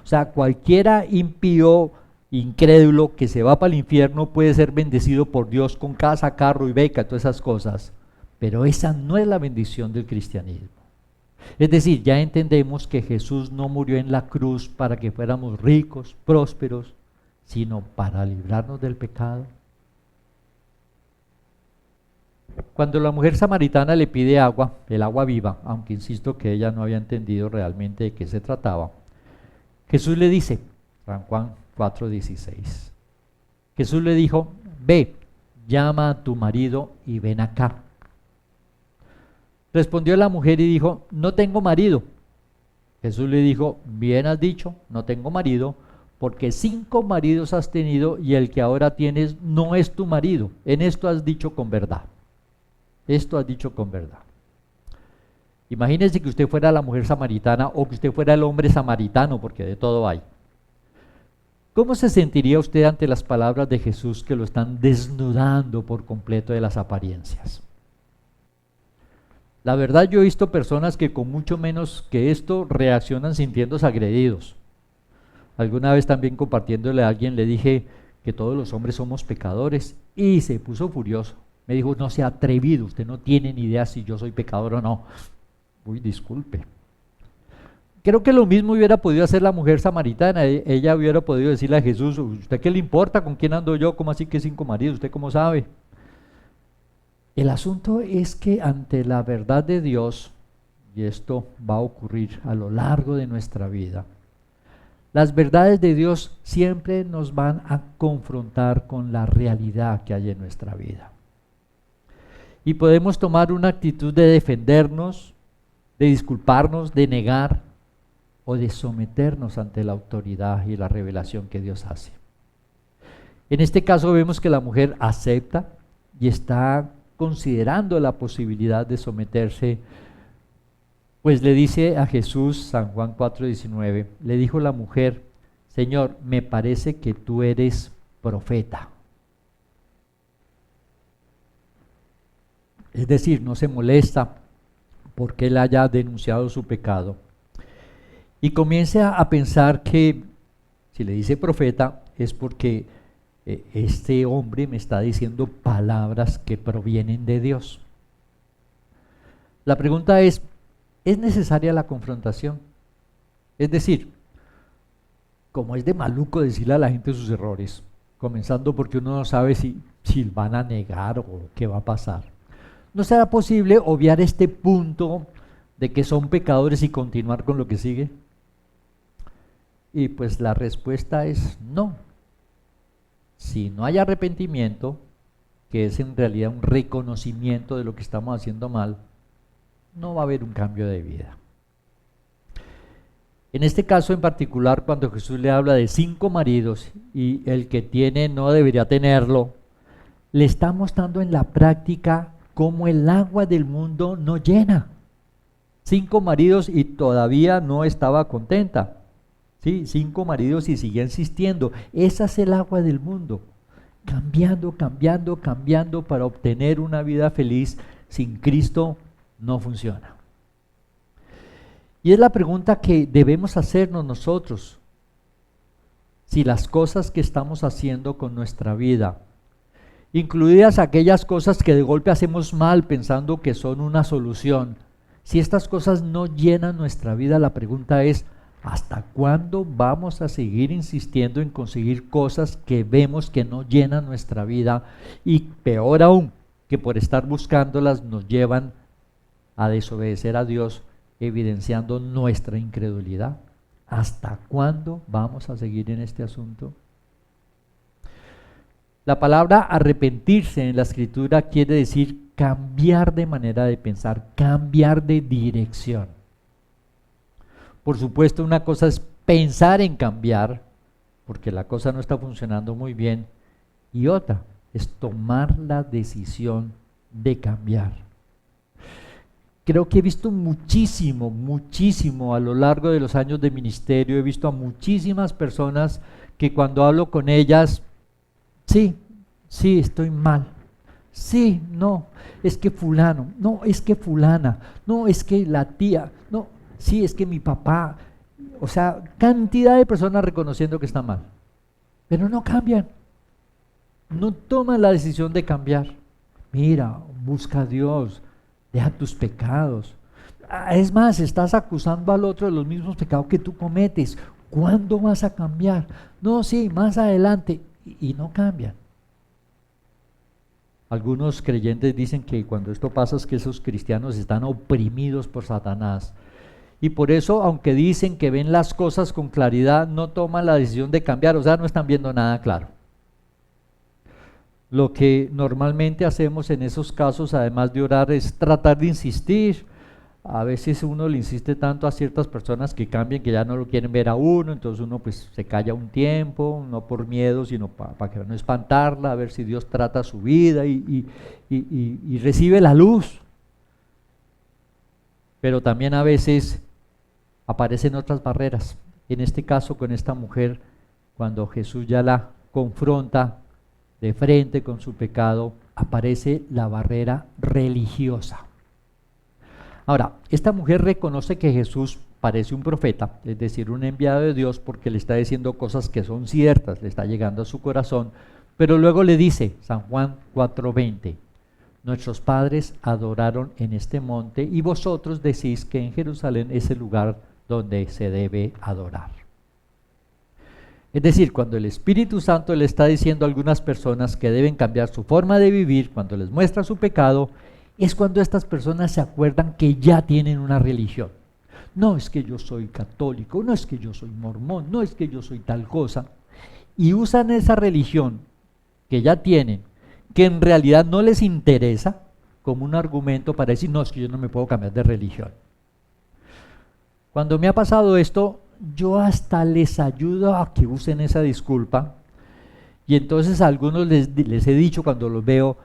O sea, cualquiera impío, incrédulo que se va para el infierno puede ser bendecido por Dios con casa, carro y beca, todas esas cosas, pero esa no es la bendición del cristianismo. Es decir, ya entendemos que Jesús no murió en la cruz para que fuéramos ricos, prósperos, sino para librarnos del pecado. Cuando la mujer samaritana le pide agua, el agua viva, aunque insisto que ella no había entendido realmente de qué se trataba, Jesús le dice, San Juan 4:16, Jesús le dijo: ve, llama a tu marido y ven acá. Respondió la mujer y dijo: no tengo marido. Jesús le dijo: bien has dicho, no tengo marido, porque 5 maridos has tenido y el que ahora tienes no es tu marido. En esto has dicho con verdad. Esto has dicho con verdad. Imagínese que usted fuera la mujer samaritana o que usted fuera el hombre samaritano, porque de todo hay. ¿Cómo se sentiría usted ante las palabras de Jesús que lo están desnudando por completo de las apariencias? La verdad, yo he visto personas que con mucho menos que esto reaccionan sintiéndose agredidos. Alguna vez también compartiéndole a alguien le dije que todos los hombres somos pecadores y se puso furioso. Me dijo: no sea atrevido, usted no tiene ni idea si yo soy pecador o no. Uy, disculpe. Creo que lo mismo hubiera podido hacer la mujer samaritana. Ella hubiera podido decirle a Jesús: ¿usted qué le importa con quién ando yo? ¿Cómo así que 5 maridos? ¿Usted cómo sabe? El asunto es que ante la verdad de Dios, y esto va a ocurrir a lo largo de nuestra vida, las verdades de Dios siempre nos van a confrontar con la realidad que hay en nuestra vida. Y podemos tomar una actitud de defendernos, de disculparnos, de negar o de someternos ante la autoridad y la revelación que Dios hace. En este caso vemos que la mujer acepta y está considerando la posibilidad de someterse, pues le dice a Jesús, San Juan 4:19, le dijo la mujer: Señor, me parece que tú eres profeta. Es decir, no se molesta porque él haya denunciado su pecado. Y comienza a pensar que si le dice profeta es porque este hombre me está diciendo palabras que provienen de Dios. La pregunta ¿es necesaria la confrontación? Es decir, como es de maluco decirle a la gente sus errores, comenzando porque uno no sabe si van a negar o qué va a pasar. ¿No será posible obviar este punto de que son pecadores y continuar con lo que sigue? Y pues la respuesta es no. Si no hay arrepentimiento, que es en realidad un reconocimiento de lo que estamos haciendo mal, no va a haber un cambio de vida. En este caso en particular, cuando Jesús le habla de 5 maridos y el que tiene no debería tenerlo, le está mostrando en la práctica cómo el agua del mundo no llena. 5 maridos y todavía no estaba contenta. ¿Sí? 5 maridos y sigue insistiendo. Esa es el agua del mundo. Cambiando para obtener una vida feliz. Sin Cristo no funciona. Y es la pregunta que debemos hacernos nosotros. Si las cosas que estamos haciendo con nuestra vida, incluidas aquellas cosas que de golpe hacemos mal pensando que son una solución, si estas cosas no llenan nuestra vida, la pregunta es: ¿hasta cuándo vamos a seguir insistiendo en conseguir cosas que vemos que no llenan nuestra vida? Y peor aún, que por estar buscándolas nos llevan a desobedecer a Dios, evidenciando nuestra incredulidad. ¿Hasta cuándo vamos a seguir en este asunto? La palabra arrepentirse en la Escritura quiere decir cambiar de manera de pensar, cambiar de dirección. Por supuesto, una cosa es pensar en cambiar, porque la cosa no está funcionando muy bien, y otra es tomar la decisión de cambiar. Creo que he visto muchísimo a lo largo de los años de ministerio, he visto a muchísimas personas que cuando hablo con ellas, sí, estoy mal. Sí, no, es que fulano, no, es que fulana, no, es que la tía, no, sí, es que mi papá. O sea, cantidad de personas reconociendo que está mal, pero no cambian, no toman la decisión de cambiar. Mira, busca a Dios, deja tus pecados. Es más, estás acusando al otro de los mismos pecados que tú cometes. ¿Cuándo vas a cambiar? No, sí, más adelante. Y no cambian. Algunos creyentes dicen que cuando esto pasa es que esos cristianos están oprimidos por Satanás. Y por eso, aunque dicen que ven las cosas con claridad, no toman la decisión de cambiar, o sea, no están viendo nada claro. Lo que normalmente hacemos en esos casos, además de orar, es tratar de insistir. A veces uno le insiste tanto a ciertas personas que cambien, que ya no lo quieren ver a uno, entonces uno pues se calla un tiempo, no por miedo, sino para que no espantarla, a ver si Dios trata su vida y recibe la luz. Pero también a veces aparecen otras barreras. En este caso con esta mujer, cuando Jesús ya la confronta de frente con su pecado, aparece la barrera religiosa. Ahora, esta mujer reconoce que Jesús parece un profeta, es decir, un enviado de Dios, porque le está diciendo cosas que son ciertas, le está llegando a su corazón, pero luego le dice, San Juan 4:20, nuestros padres adoraron en este monte y vosotros decís que en Jerusalén es el lugar donde se debe adorar. Es decir, cuando el Espíritu Santo le está diciendo a algunas personas que deben cambiar su forma de vivir, cuando les muestra su pecado, es cuando estas personas se acuerdan que ya tienen una religión. No es que yo soy católico, no es que yo soy mormón, no es que yo soy tal cosa. Y usan esa religión que ya tienen, que en realidad no les interesa, como un argumento para decir, no, es que yo no me puedo cambiar de religión. Cuando me ha pasado esto, yo hasta les ayudo a que usen esa disculpa, y entonces a algunos les he dicho cuando los veo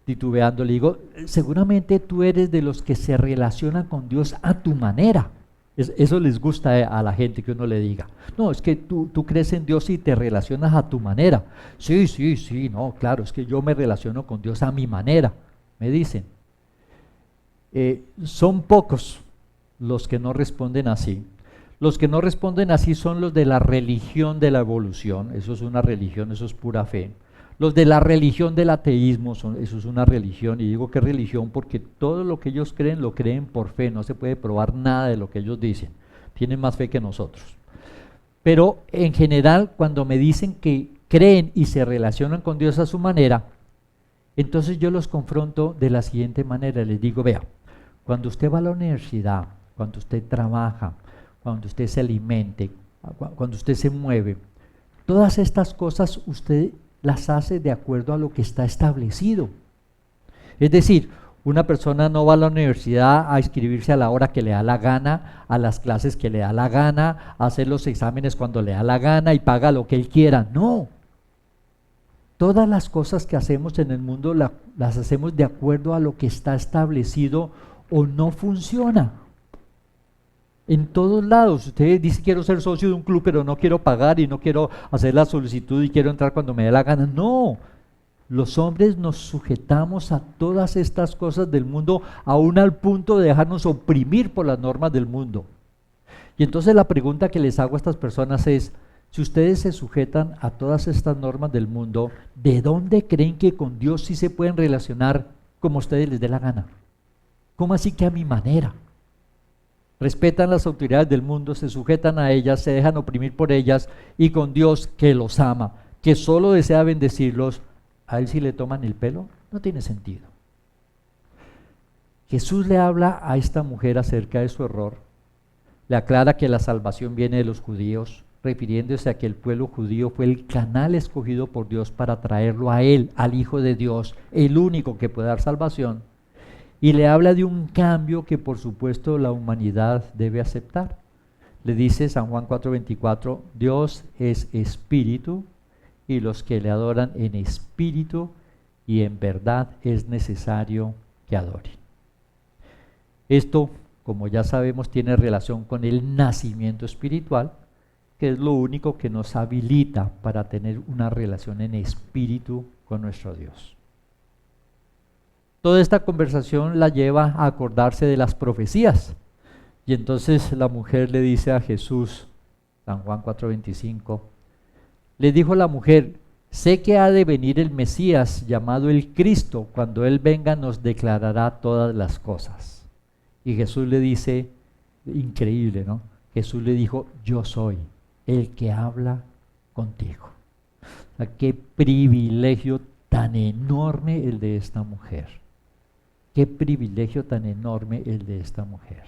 titubeando, le digo, seguramente tú eres de los que se relacionan con Dios a tu manera. Eso les gusta a la gente que uno le diga, no, es que tú crees en Dios y te relacionas a tu manera. Sí, no, claro, es que yo me relaciono con Dios a mi manera, me dicen. Son pocos los que no responden así. Los que no responden así son los de la religión de la evolución, eso es una religión, eso es pura fe. Los de la religión del ateísmo, eso es una religión, y digo que religión porque todo lo que ellos creen lo creen por fe, no se puede probar nada de lo que ellos dicen, tienen más fe que nosotros. Pero en general, cuando me dicen que creen y se relacionan con Dios a su manera, entonces yo los confronto de la siguiente manera, les digo, vea, cuando usted va a la universidad, cuando usted trabaja, cuando usted se alimente, cuando usted se mueve, todas estas cosas usted las hace de acuerdo a lo que está establecido. Es decir, una persona no va a la universidad a inscribirse a la hora que le da la gana, a las clases que le da la gana, a hacer los exámenes cuando le da la gana y paga lo que él quiera. No. Todas las cosas que hacemos en el mundo las hacemos de acuerdo a lo que está establecido o no funciona. En todos lados, usted dice quiero ser socio de un club pero no quiero pagar y no quiero hacer la solicitud y quiero entrar cuando me dé la gana. No, los hombres nos sujetamos a todas estas cosas del mundo aún al punto de dejarnos oprimir por las normas del mundo. Y entonces la pregunta que les hago a estas personas es, si ustedes se sujetan a todas estas normas del mundo, ¿de dónde creen que con Dios sí se pueden relacionar como a ustedes les dé la gana? ¿Cómo así que a mi manera? Respetan las autoridades del mundo, se sujetan a ellas, se dejan oprimir por ellas, y con Dios que los ama, que solo desea bendecirlos, a Él sí le toman el pelo. No tiene sentido. Jesús le habla a esta mujer acerca de su error, le aclara que la salvación viene de los judíos, refiriéndose a que el pueblo judío fue el canal escogido por Dios para traerlo a Él, al Hijo de Dios, el único que puede dar salvación. Y le habla de un cambio que por supuesto la humanidad debe aceptar. Le dice San Juan 4:24, Dios es espíritu y los que le adoran en espíritu y en verdad es necesario que adoren. Esto, como ya sabemos, tiene relación con el nacimiento espiritual, que es lo único que nos habilita para tener una relación en espíritu con nuestro Dios. Toda esta conversación la lleva a acordarse de las profecías. Y entonces la mujer le dice a Jesús, San Juan 4:25, le dijo la mujer, sé que ha de venir el Mesías llamado el Cristo, cuando Él venga nos declarará todas las cosas. Y Jesús le dice, increíble, ¿no? Jesús le dijo, yo soy el que habla contigo. O sea, qué privilegio tan enorme el de esta mujer. Qué privilegio tan enorme el de esta mujer.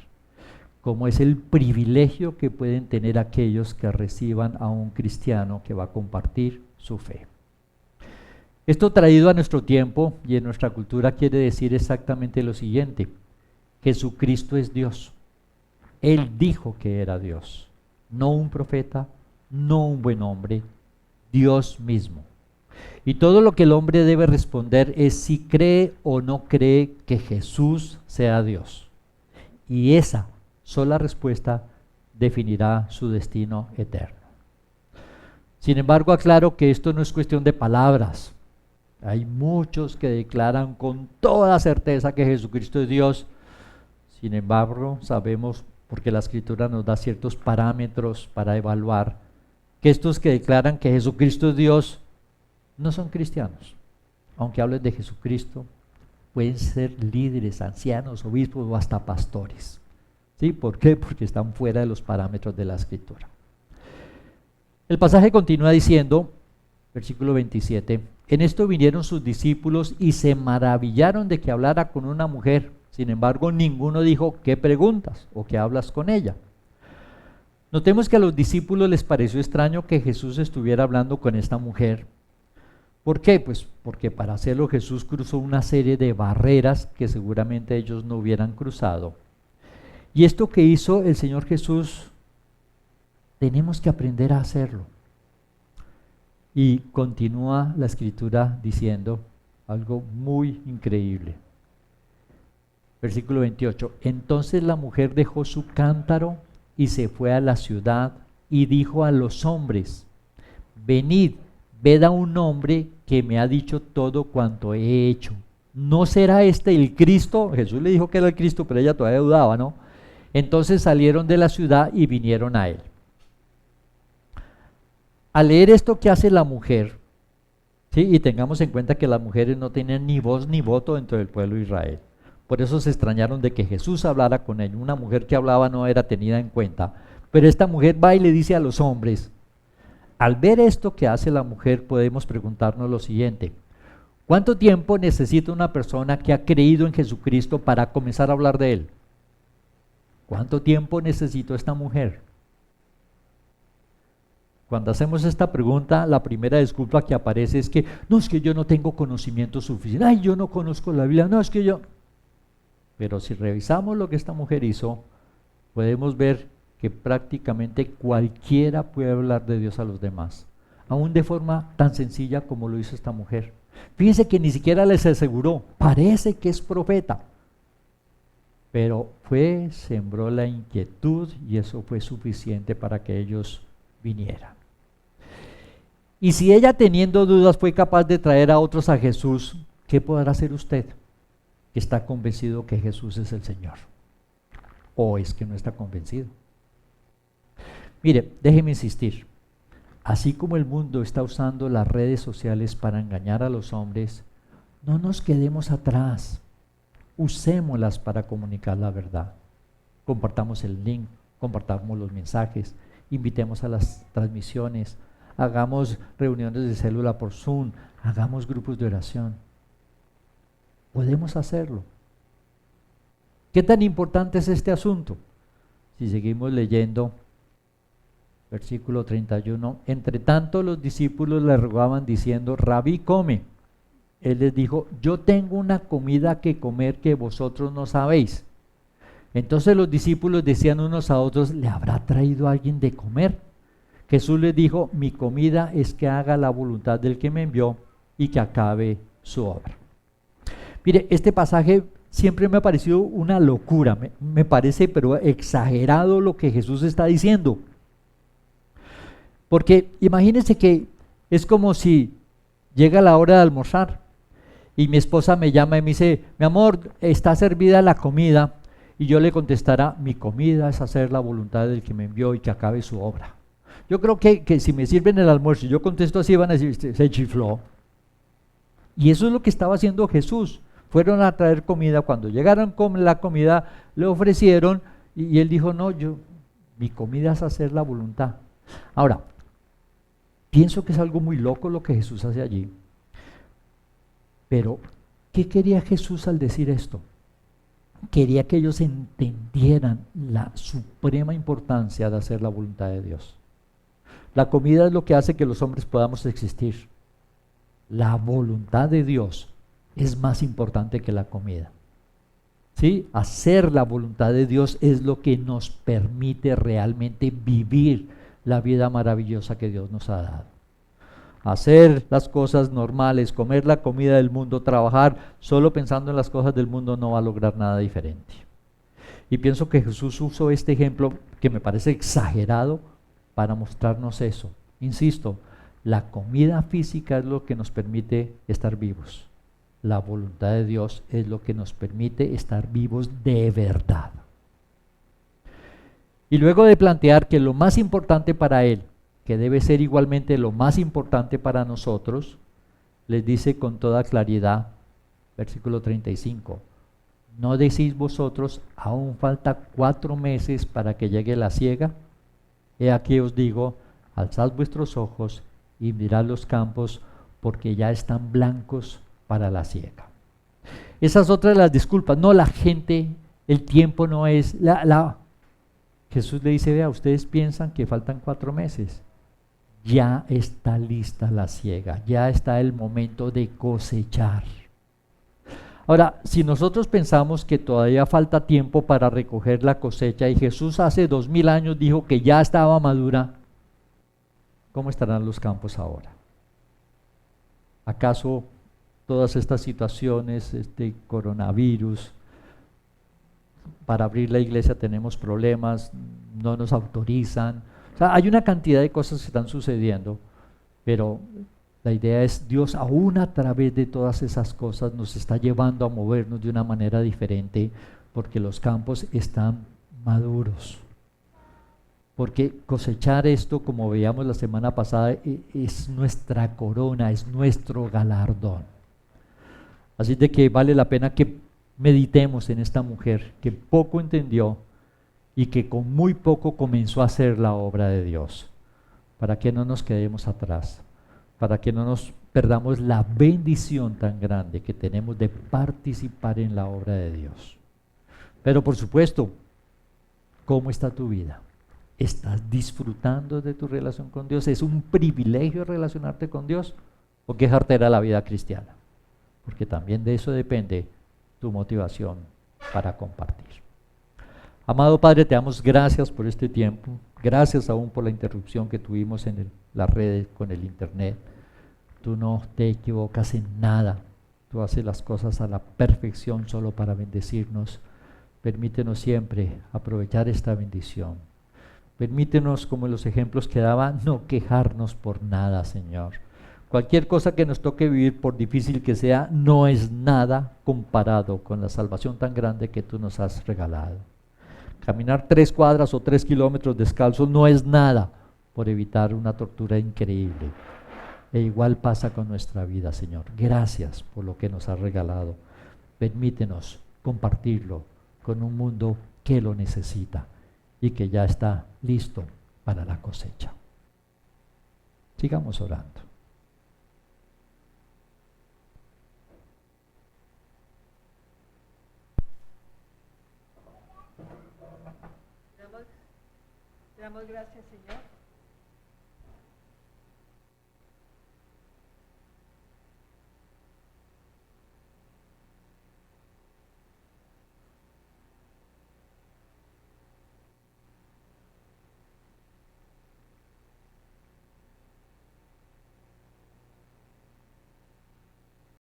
Como es el privilegio que pueden tener aquellos que reciban a un cristiano que va a compartir su fe. Esto traído a nuestro tiempo y en nuestra cultura quiere decir exactamente lo siguiente: Jesucristo es Dios. Él dijo que era Dios, no un profeta, no un buen hombre, Dios mismo. Y todo lo que el hombre debe responder es si cree o no cree que Jesús sea Dios. Y esa sola respuesta definirá su destino eterno. Sin embargo, aclaro que esto no es cuestión de palabras. Hay muchos que declaran con toda certeza que Jesucristo es Dios. Sin embargo, sabemos, porque la Escritura nos da ciertos parámetros para evaluar, que estos que declaran que Jesucristo es Dios no son cristianos. Aunque hablen de Jesucristo, pueden ser líderes, ancianos, obispos o hasta pastores. ¿Sí? ¿Por qué? Porque están fuera de los parámetros de la Escritura. El pasaje continúa diciendo, versículo 27, en esto vinieron sus discípulos y se maravillaron de que hablara con una mujer. Sin embargo, ninguno dijo, ¿qué preguntas o qué hablas con ella? Notemos que a los discípulos les pareció extraño que Jesús estuviera hablando con esta mujer. ¿Por qué? Pues porque para hacerlo Jesús cruzó una serie de barreras que seguramente ellos no hubieran cruzado. Y esto que hizo el Señor Jesús, tenemos que aprender a hacerlo. Y continúa la Escritura diciendo algo muy increíble. Versículo 28, entonces la mujer dejó su cántaro y se fue a la ciudad y dijo a los hombres, venid, ved a un hombre que me ha dicho todo cuanto he hecho. ¿No será este el Cristo? Jesús le dijo que era el Cristo, pero ella todavía dudaba, ¿no? Entonces salieron de la ciudad y vinieron a él. Al leer esto que hace la mujer, ¿sí? Y tengamos en cuenta que las mujeres no tenían ni voz ni voto dentro del pueblo de Israel. Por eso se extrañaron de que Jesús hablara con ella. Una mujer que hablaba no era tenida en cuenta. Pero esta mujer va y le dice a los hombres, al ver esto que hace la mujer podemos preguntarnos lo siguiente, ¿cuánto tiempo necesita una persona que ha creído en Jesucristo para comenzar a hablar de Él? ¿Cuánto tiempo necesitó esta mujer? Cuando hacemos esta pregunta, la primera disculpa que aparece es que, no, es que yo no tengo conocimiento suficiente, ay, yo no conozco la Biblia, no, es que yo... Pero si revisamos lo que esta mujer hizo, podemos ver que prácticamente cualquiera puede hablar de Dios a los demás, aún de forma tan sencilla como lo hizo esta mujer. Fíjense que ni siquiera les aseguró, parece que es profeta, pero sembró la inquietud y eso fue suficiente para que ellos vinieran. Y si ella teniendo dudas fue capaz de traer a otros a Jesús, ¿qué podrá hacer usted que está convencido que Jesús es el Señor? ¿O es que no está convencido? Mire, déjeme insistir, así como el mundo está usando las redes sociales para engañar a los hombres, no nos quedemos atrás, usémoslas para comunicar la verdad. Compartamos el link, compartamos los mensajes, invitemos a las transmisiones, hagamos reuniones de célula por Zoom, hagamos grupos de oración. Podemos hacerlo. ¿Qué tan importante es este asunto? Si seguimos leyendo, versículo 31, entre tanto los discípulos le rogaban diciendo, Rabí, come. Él les dijo, yo tengo una comida que comer que vosotros no sabéis. Entonces los discípulos decían unos a otros, ¿le habrá traído alguien de comer? Jesús les dijo, mi comida es que haga la voluntad del que me envió y que acabe su obra. Mire, este pasaje siempre me ha parecido una locura, me parece pero exagerado lo que Jesús está diciendo. Porque imagínense que es como si llega la hora de almorzar y mi esposa me llama y me dice, mi amor, está servida la comida, y yo le contestará, mi comida es hacer la voluntad del que me envió y que acabe su obra. Yo creo que si me sirven el almuerzo y yo contesto así, van a decir, se chifló. Y eso es lo que estaba haciendo Jesús. Fueron a traer comida, cuando llegaron con la comida, le ofrecieron, y él dijo, no, mi comida es hacer la voluntad. Ahora, pienso que es algo muy loco lo que Jesús hace allí. Pero, ¿qué quería Jesús al decir esto? Quería que ellos entendieran la suprema importancia de hacer la voluntad de Dios. La comida es lo que hace que los hombres podamos existir. La voluntad de Dios es más importante que la comida. ¿Sí? Hacer la voluntad de Dios es lo que nos permite realmente vivir la vida maravillosa que Dios nos ha dado. Hacer las cosas normales, comer la comida del mundo, trabajar solo pensando en las cosas del mundo no va a lograr nada diferente. Y pienso que Jesús usó este ejemplo que me parece exagerado para mostrarnos eso. Insisto, la comida física es lo que nos permite estar vivos. La voluntad de Dios es lo que nos permite estar vivos de verdad. Y luego de plantear que lo más importante para Él, que debe ser igualmente lo más importante para nosotros, les dice con toda claridad, versículo 35, ¿No decís vosotros, aún falta 4 meses para que llegue la siega? He aquí os digo, alzad vuestros ojos y mirad los campos, porque ya están blancos para la siega. Esa es otra de las disculpas. No, la gente, el tiempo no es... Jesús le dice, vea, ustedes piensan que faltan 4 meses. Ya está lista la siega, ya está el momento de cosechar. Ahora, si nosotros pensamos que todavía falta tiempo para recoger la cosecha y Jesús hace 2000 años dijo que ya estaba madura, ¿cómo estarán los campos ahora? ¿Acaso todas estas situaciones, este coronavirus, para abrir la iglesia tenemos problemas, no nos autorizan? O sea, hay una cantidad de cosas que están sucediendo, pero la idea es Dios aún a través de todas esas cosas nos está llevando a movernos de una manera diferente porque los campos están maduros. Porque cosechar esto, como veíamos la semana pasada, es nuestra corona, es nuestro galardón. Así de que vale la pena que meditemos en esta mujer que poco entendió y que con muy poco comenzó a hacer la obra de Dios, para que no nos quedemos atrás, para que no nos perdamos la bendición tan grande que tenemos de participar en la obra de Dios. Pero por supuesto, ¿cómo está tu vida? ¿Estás disfrutando de tu relación con Dios? ¿Es un privilegio relacionarte con Dios o qué jartera la vida cristiana? Porque también de eso depende tu motivación para compartir. Amado Padre, te damos gracias por este tiempo, gracias aún por la interrupción que tuvimos en las redes con el internet. Tú no te equivocas en nada, tú haces las cosas a la perfección solo para bendecirnos. Permítenos siempre aprovechar esta bendición. Permítenos, como en los ejemplos que daba, no quejarnos por nada, Señor. Cualquier cosa que nos toque vivir, por difícil que sea, no es nada comparado con la salvación tan grande que tú nos has regalado. Caminar 3 cuadras o 3 kilómetros descalzo no es nada por evitar una tortura increíble. E igual pasa con nuestra vida, Señor. Gracias por lo que nos has regalado. Permítenos compartirlo con un mundo que lo necesita y que ya está listo para la cosecha. Sigamos orando. Damos gracias, Señor.